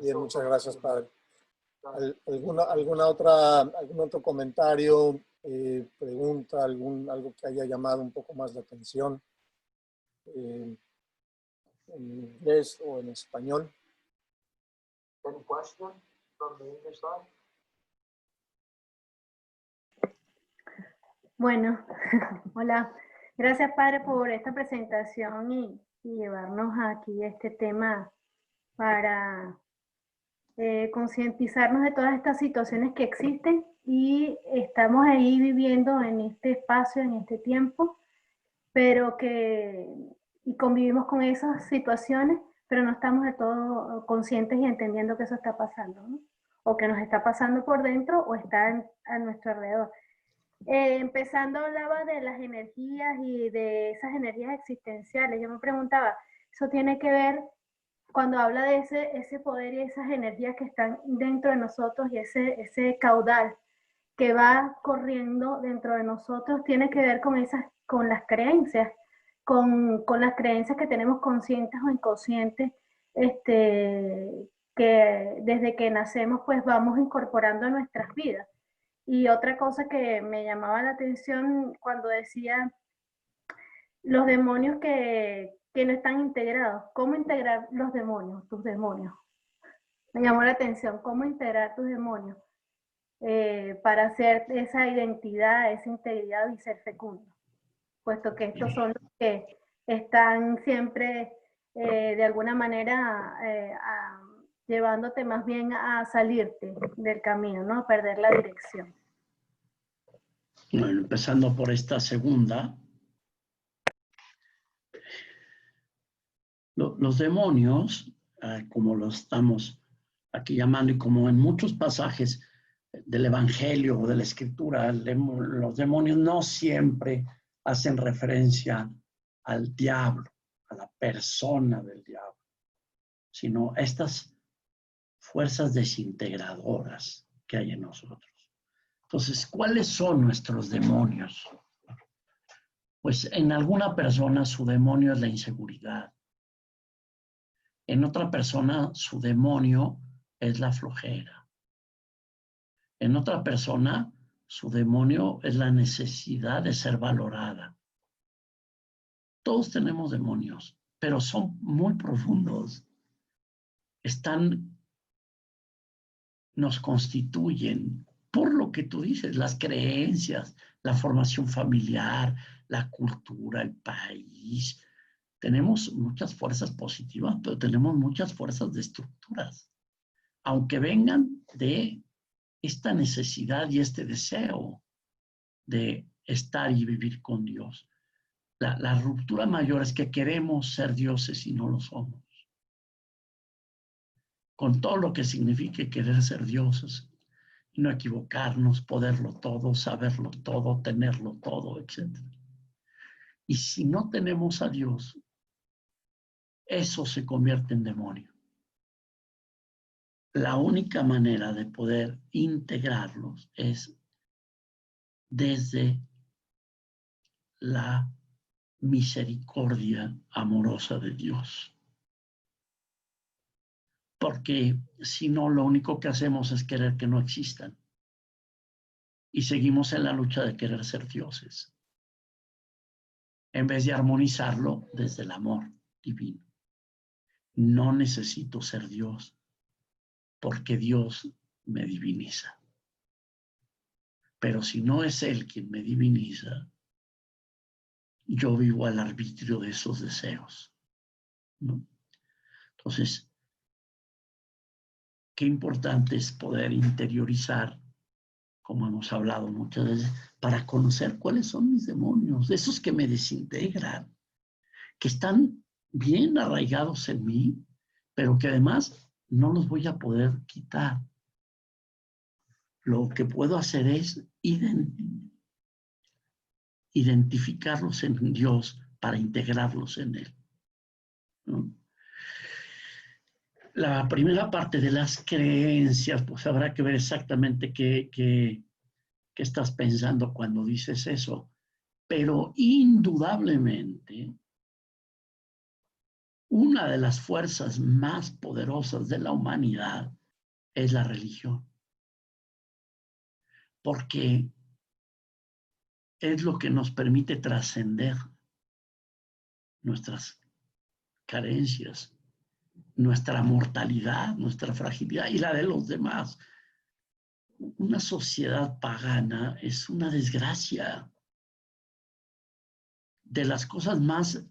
Bien, muchas gracias, padre. ¿Algún otro comentario, pregunta, algo que haya llamado un poco más la atención en inglés o en español? Any question from the English side? Bueno, hola. Gracias, padre, por esta presentación y llevarnos aquí a este tema para concientizarnos de todas estas situaciones que existen y estamos ahí viviendo en este espacio, en este tiempo, pero y convivimos con esas situaciones, pero no estamos de todo conscientes y entendiendo que eso está pasando, ¿no? O que nos está pasando por dentro o está a nuestro alrededor. Empezando hablaba de las energías y de esas energías existenciales. Yo me preguntaba, ¿eso tiene que ver cuando habla de ese poder y esas energías que están dentro de nosotros y ese caudal que va corriendo dentro de nosotros, tiene que ver con las creencias, con las creencias que tenemos conscientes o inconscientes, que desde que nacemos pues vamos incorporando a nuestras vidas? Y otra cosa que me llamaba la atención cuando decía los demonios que no están integrados. ¿Cómo integrar los demonios, tus demonios? Me llamó la atención, ¿cómo integrar tus demonios para hacer esa identidad, esa integridad y ser fecundo? Puesto que estos son los que están siempre de alguna manera llevándote más bien a salirte del camino, ¿no? A perder la dirección. Bueno, empezando por esta segunda. Los demonios, como los estamos aquí llamando, y como en muchos pasajes del Evangelio o de la Escritura, los demonios no siempre hacen referencia al diablo, a la persona del diablo, sino a estas fuerzas desintegradoras que hay en nosotros. Entonces, ¿cuáles son nuestros demonios? Pues en alguna persona su demonio es la inseguridad. En otra persona su demonio es la flojera. En otra persona su demonio es la necesidad de ser valorada. Todos tenemos demonios, pero son muy profundos. Nos constituyen por lo que tú dices, las creencias, la formación familiar, la cultura, el país. Tenemos muchas fuerzas positivas, pero tenemos muchas fuerzas destructoras, aunque vengan de esta necesidad y este deseo de estar y vivir con Dios. La ruptura mayor es que queremos ser dioses y no lo somos. Con todo lo que signifique querer ser dioses y no equivocarnos, poderlo todo, saberlo todo, tenerlo todo, etc. Y si no tenemos a Dios, eso se convierte en demonio. La única manera de poder integrarlos es desde la misericordia amorosa de Dios. Porque si no, lo único que hacemos es querer que no existan. Y seguimos en la lucha de querer ser dioses, en vez de armonizarlo desde el amor divino. No necesito ser Dios, porque Dios me diviniza. Pero si no es Él quien me diviniza, yo vivo al arbitrio de esos deseos, ¿no? Entonces, qué importante es poder interiorizar, como hemos hablado muchas veces, para conocer cuáles son mis demonios, esos que me desintegran, que están bien arraigados en mí, pero que además no los voy a poder quitar. Lo que puedo hacer es identificarlos en Dios para integrarlos en Él, ¿no? La primera parte de las creencias, pues habrá que ver exactamente qué estás pensando cuando dices eso, pero indudablemente una de las fuerzas más poderosas de la humanidad es la religión, porque es lo que nos permite trascender nuestras carencias, nuestra mortalidad, nuestra fragilidad y la de los demás. Una sociedad pagana es una desgracia. De las cosas más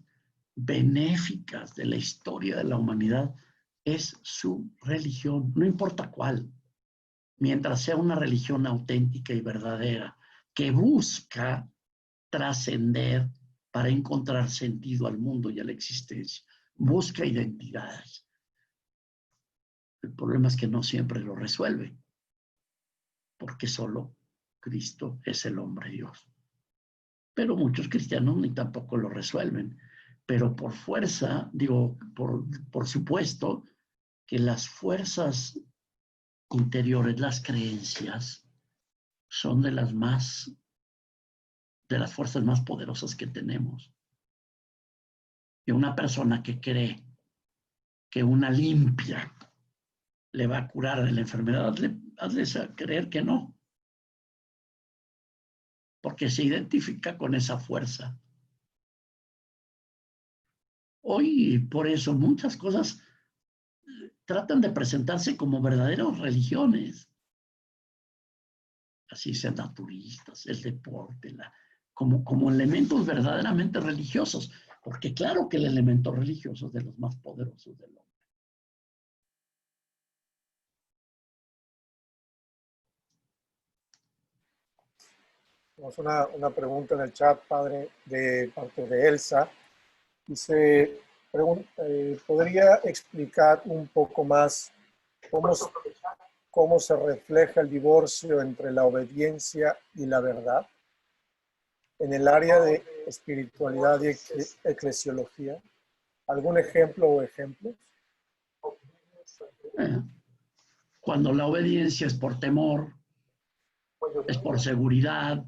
benéficas de la historia de la humanidad es su religión, no importa cuál, mientras sea una religión auténtica y verdadera, que busca trascender para encontrar sentido al mundo y a la existencia, busca identidades. El problema es que no siempre lo resuelve, porque solo Cristo es el hombre Dios. Pero muchos cristianos ni tampoco lo resuelven. Pero por fuerza, digo, por supuesto, que las fuerzas interiores, las creencias, son de las fuerzas más poderosas que tenemos. Y una persona que cree que una limpia le va a curar de la enfermedad, hazle creer que no. Porque se identifica con esa fuerza. Hoy, por eso, muchas cosas tratan de presentarse como verdaderas religiones. Así sean naturistas, el deporte, como elementos verdaderamente religiosos. Porque claro que el elemento religioso es de los más poderosos del hombre. Tenemos una pregunta en el chat, padre, de parte de Elsa. Dice, ¿podría explicar un poco más cómo se refleja el divorcio entre la obediencia y la verdad en el área de espiritualidad y eclesiología? ¿Algún ejemplo o ejemplos? Cuando la obediencia es por temor, es por seguridad,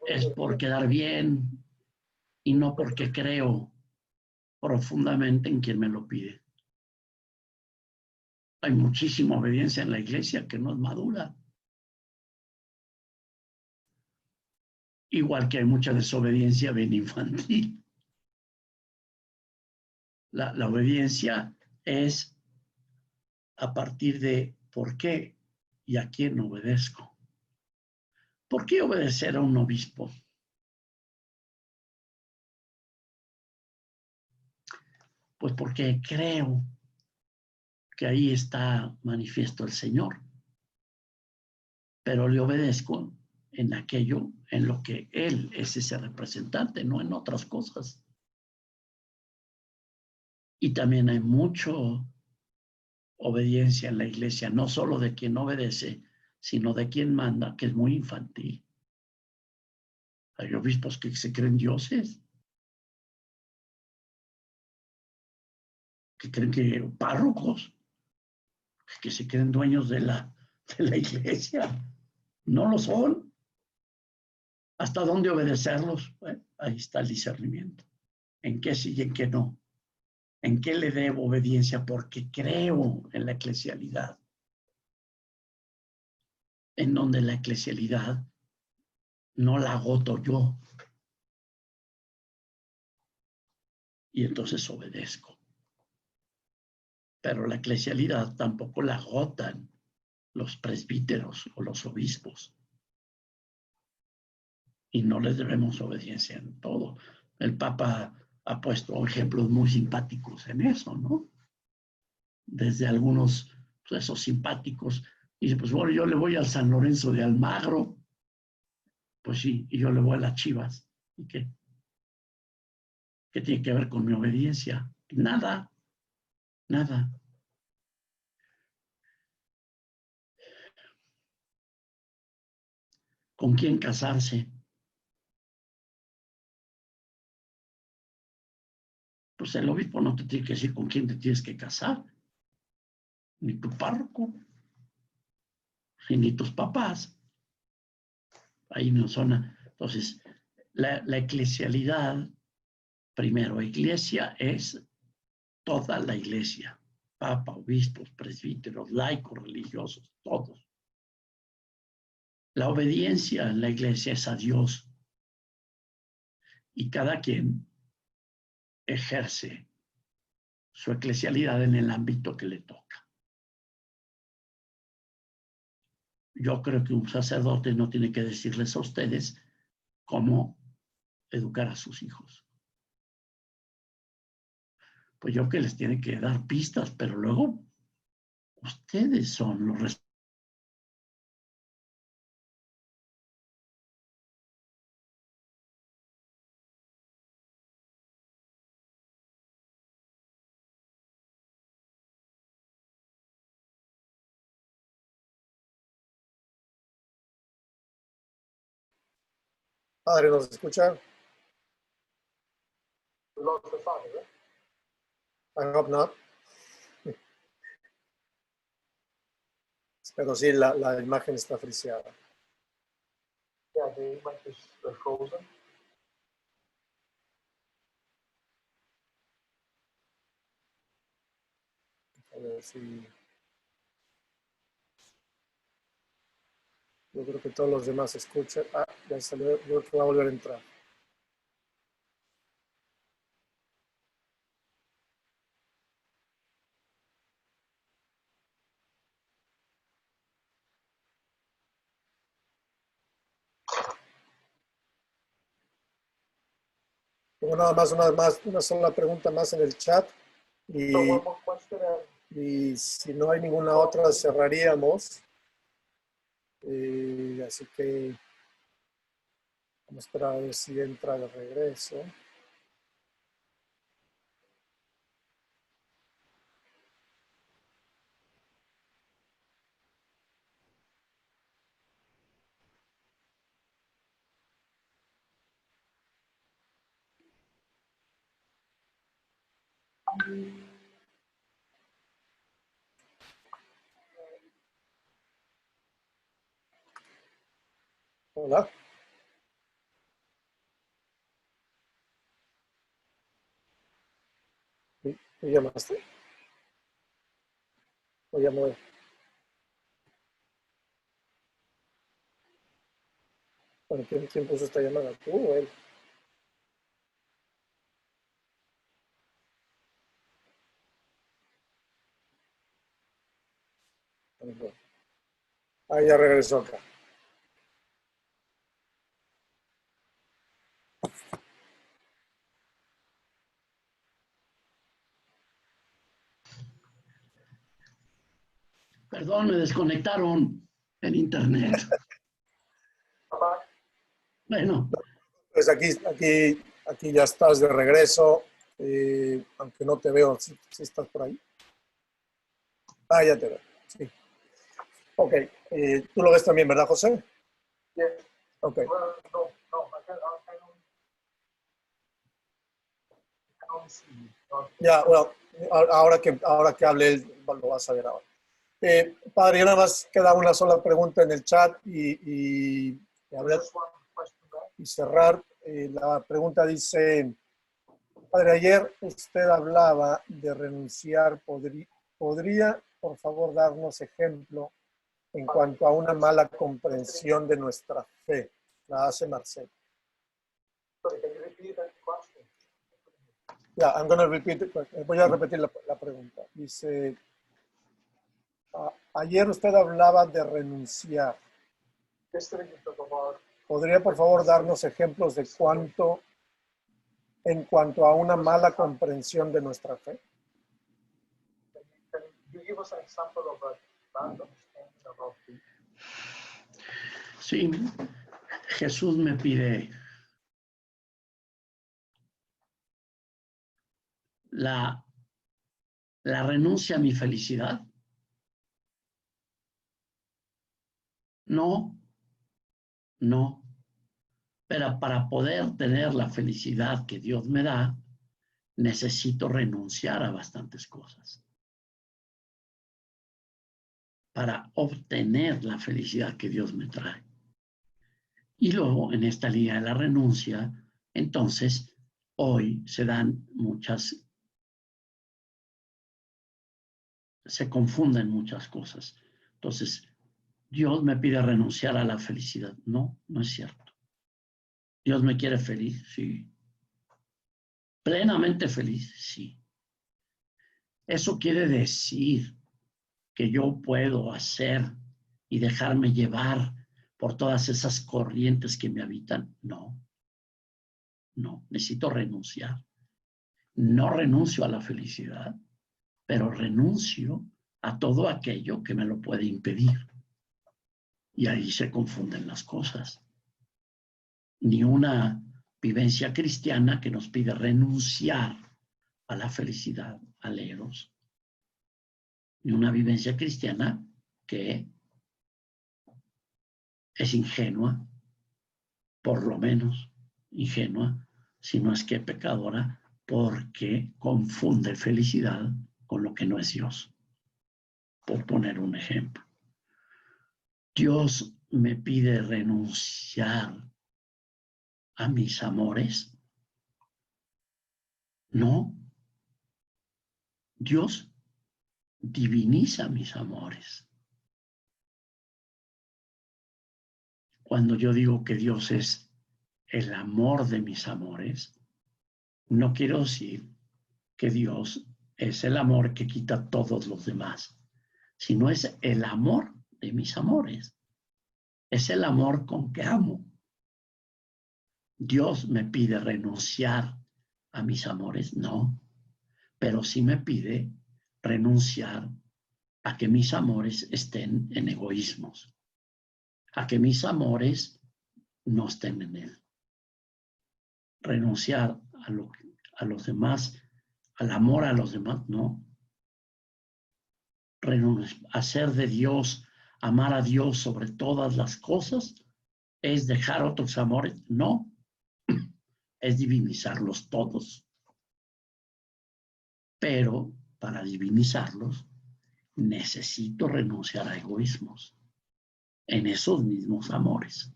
es por quedar bien y no porque creo profundamente en quien me lo pide. Hay muchísima obediencia en la iglesia que no es madura. Igual que hay mucha desobediencia bien infantil. La obediencia es a partir de por qué y a quién obedezco. ¿Por qué obedecer a un obispo? Pues porque creo que ahí está manifiesto el Señor, pero le obedezco en aquello en lo que Él es ese representante, no en otras cosas. Y también hay mucho obediencia en la iglesia, no solo de quien obedece, sino de quien manda, que es muy infantil. Hay obispos que se creen dioses, que creen que párrocos, que se creen dueños de la iglesia. No lo son. ¿Hasta dónde obedecerlos? Bueno, ahí está el discernimiento. ¿En qué sí y en qué no? ¿En qué le debo obediencia? Porque creo en la eclesialidad. En donde la eclesialidad no la agoto yo. Y entonces obedezco. Pero la eclesialidad tampoco la agotan los presbíteros o los obispos. Y no les debemos obediencia en todo. El Papa ha puesto ejemplos muy simpáticos en eso, ¿no? Desde algunos, pues, esos simpáticos, y dice, pues bueno, yo le voy al San Lorenzo de Almagro, pues sí, y yo le voy a las Chivas. ¿Y qué? ¿Qué tiene que ver con mi obediencia? Nada, nada. ¿Con quién casarse? Pues el obispo no te tiene que decir con quién te tienes que casar, ni tu párroco, ni tus papás. Ahí no son. Entonces, la eclesialidad, primero, iglesia es toda la iglesia, papa, obispos, presbíteros, laicos, religiosos, todos. La obediencia en la iglesia es a Dios y cada quien ejerce su eclesialidad en el ámbito que le toca. Yo creo que un sacerdote no tiene que decirles a ustedes cómo educar a sus hijos. Pues yo que les tiene que dar pistas, pero luego ustedes son los responsables. Padre, ¿nos escucha? We lost the father, right? I hope not. Pero sí, la imagen está friseada. Yeah, the image is frozen. A ver si... Yo creo que todos los demás escuchan. Ah, ya salió. Yo creo que va a volver a entrar. Tengo nada más, una sola pregunta más en el chat. Y, So one more question, y si no hay ninguna otra, cerraríamos. Así que vamos a esperar a ver si entra de regreso. Hola. ¿Me llamaste? ¿O llamó él? Bueno, ¿quién puso esta llamada? ¿Tú o él? Bueno, Ahí ya regresó acá. Perdón, me desconectaron el internet. Bueno, Pues aquí ya estás de regreso, aunque no te veo, si estás por ahí. Ah, ya te veo, sí. Ok, tú lo ves también, ¿verdad, José? Yeah. Ok. Well, no, I don't see you. Ya, bueno, ahora que hable él, lo vas a ver ahora. Padre, ya nada más queda una sola pregunta en el chat y Just one question back. y cerrar. La pregunta dice, Padre, ayer usted hablaba de renunciar. ¿Podría, por favor, darnos ejemplo en cuanto a una mala comprensión de nuestra fe? La hace Marcelo. Sorry, can you repeat that question? Yeah, I'm going to repeat it. Voy a repetir la pregunta. Dice, ayer usted hablaba de renunciar. Yesterday you talked about ¿Podría, por favor, darnos ejemplos de cuánto en cuanto a una mala comprensión de nuestra fe? can you give us an example of a bad understanding about the sí, Jesús me pide la renuncia a mi felicidad. No. Pero para poder tener la felicidad que Dios me da, necesito renunciar a bastantes cosas. Para obtener la felicidad que Dios me trae. Y luego, en esta línea de la renuncia, entonces, hoy se confunden muchas cosas. Entonces, Dios me pide renunciar a la felicidad. No, no es cierto. Dios me quiere feliz, sí. Plenamente feliz, sí. Eso quiere decir que yo puedo hacer y dejarme llevar por todas esas corrientes que me habitan. No, necesito renunciar. No renuncio a la felicidad, pero renuncio a todo aquello que me lo puede impedir. Y ahí se confunden las cosas. Ni una vivencia cristiana que nos pide renunciar a la felicidad, al eros. Ni una vivencia cristiana que es ingenua, por lo menos ingenua, si no es que pecadora, porque confunde felicidad con lo que no es Dios. Por poner un ejemplo. Dios me pide renunciar a mis amores. No. Dios diviniza mis amores. Cuando yo digo que Dios es el amor de mis amores, no quiero decir que Dios es el amor que quita todos los demás, sino es el amor de mis amores. Es el amor con que amo. Dios me pide renunciar a mis amores, no, pero sí me pide renunciar a que mis amores estén en egoísmos, a que mis amores no estén en él. Renunciar a los demás, al amor a los demás, no. Hacer de Dios, amar a Dios sobre todas las cosas, es dejar otros amores, no. Es divinizarlos todos. Pero para divinizarlos, necesito renunciar a egoísmos en esos mismos amores.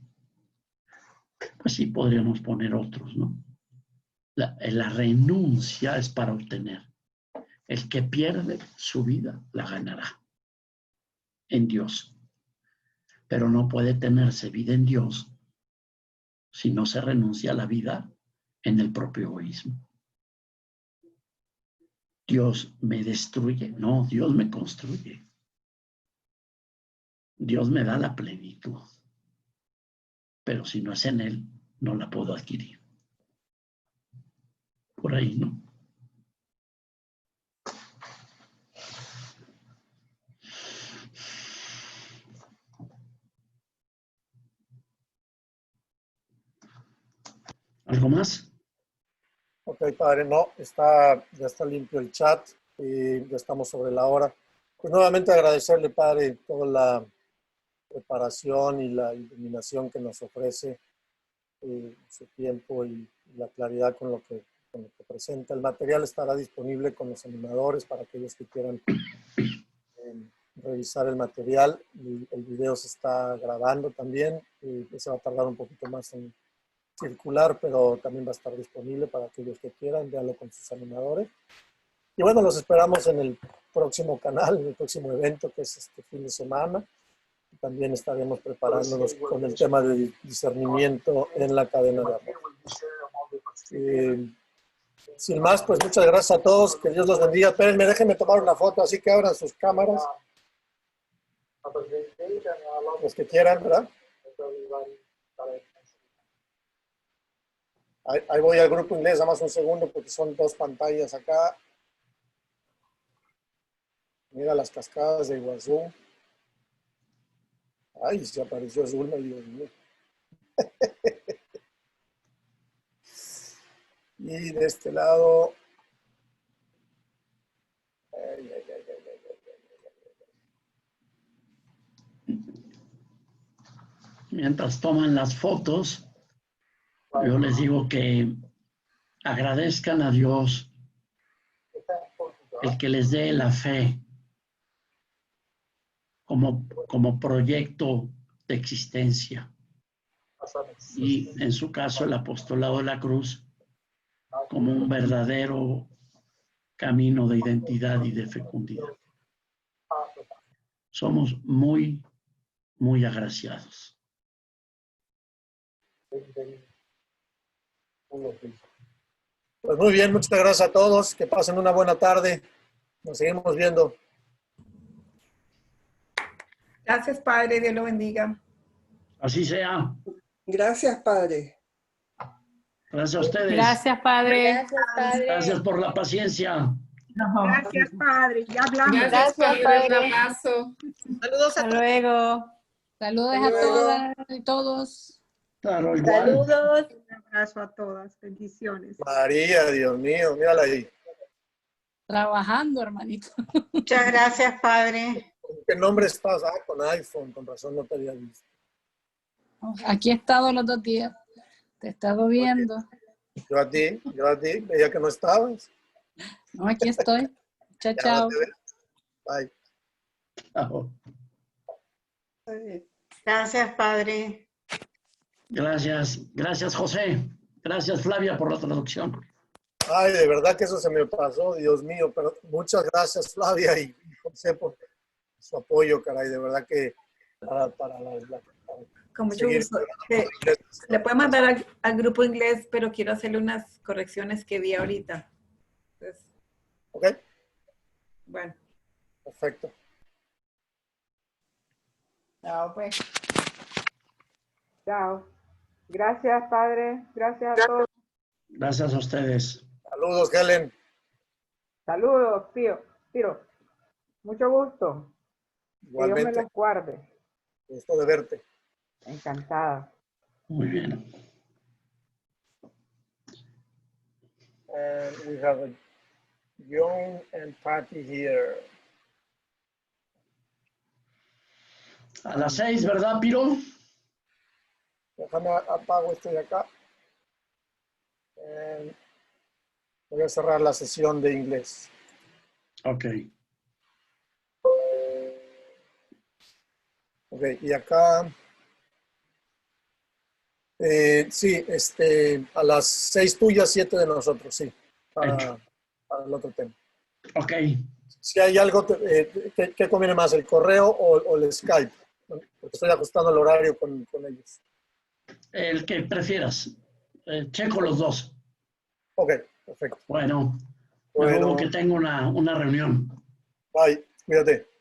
Pues sí, podríamos poner otros, ¿no? La renuncia es para obtener. El que pierde su vida la ganará en Dios. Pero no puede tenerse vida en Dios si no se renuncia a la vida en el propio egoísmo. Dios me destruye, no, Dios me construye. Dios me da la plenitud, pero si no es en Él, no la puedo adquirir. Por ahí, ¿no? ¿Algo más? Ok, padre, no, ya está limpio el chat y ya estamos sobre la hora. Pues nuevamente agradecerle, padre, toda la preparación y la iluminación que nos ofrece, su tiempo y la claridad con lo que presenta. El material estará disponible con los animadores para aquellos que quieran revisar el material. El video se está grabando también y se va a tardar un poquito más en circular, pero también va a estar disponible para aquellos que quieran, véanlo con sus animadores. Y bueno, los esperamos en el próximo canal, en el próximo evento que es este fin de semana. También estaremos preparándonos con el tema de discernimiento en la cadena de amor. Sin más, pues muchas gracias a todos, que Dios los bendiga. Espérenme, déjenme tomar una foto, así que abran sus cámaras. Los que quieran, ¿verdad? Ahí voy al grupo inglés, nada más un segundo, porque son dos pantallas acá. Mira las cascadas de Iguazú. Ay, se apareció Zulma, Dios mío. Y de este lado. Ay. Mientras toman las fotos, yo les digo que agradezcan a Dios el que les dé la fe como proyecto de existencia. Y en su caso, el apostolado de la cruz como un verdadero camino de identidad y de fecundidad. Somos muy, muy agraciados. Pues muy bien, muchas gracias a todos. Que pasen una buena tarde. Nos seguimos viendo. Gracias, Padre. Dios lo bendiga. Así sea. Gracias, Padre. Gracias a ustedes. Gracias, Padre. Gracias, Padre. Gracias por la paciencia. Gracias, Padre. Ya hablamos. Gracias, Padre. Un abrazo. Saludos a Hasta luego. Saludos Hasta a luego. todas y todos. Claro, igual. Saludos. Un abrazo a todas. Bendiciones. María, Dios mío, mírala ahí. Trabajando, hermanito. Muchas gracias, Padre. ¿Con qué nombre estás? Ah, con iPhone, con razón no te había visto. Aquí he estado los 2 días. Te he estado viendo. Yo a ti, veía que no estabas. No, aquí estoy. Chao, Ya chao. no te veo. Bye. Chao. Gracias, Padre. Gracias. Gracias, José. Gracias, Flavia, por la traducción. Ay, de verdad que eso se me pasó, Dios mío, pero muchas gracias, Flavia y José, por su apoyo, caray, de verdad que para Con mucho seguir gusto. estudiando inglés. Le puedo mandar al grupo inglés, pero quiero hacerle unas correcciones que vi ahorita. Entonces, ¿Ok? bueno. Perfecto. Chao, pues. Chao. Gracias, Padre. Gracias a todos. Gracias a ustedes. Saludos, Helen. Saludos, Piro. Mucho gusto. Que Dios me Igualmente, los guarde. gusto de verte. Encantada. Muy bien. And we have a John and Patty here. A las 6, ¿verdad, Piro? Déjame apago esto de acá. And voy a cerrar la sesión de inglés. Ok. Ok, y acá, sí, a las 6 tuyas, 7 de nosotros, sí, para el otro tema. Ok. Si hay algo, ¿qué conviene más, el correo o el Skype? Porque estoy ajustando el horario con ellos. El que prefieras. Checo los dos. Ok, perfecto. Bueno, Bueno. luego que tengo una reunión. Bye, cuídate.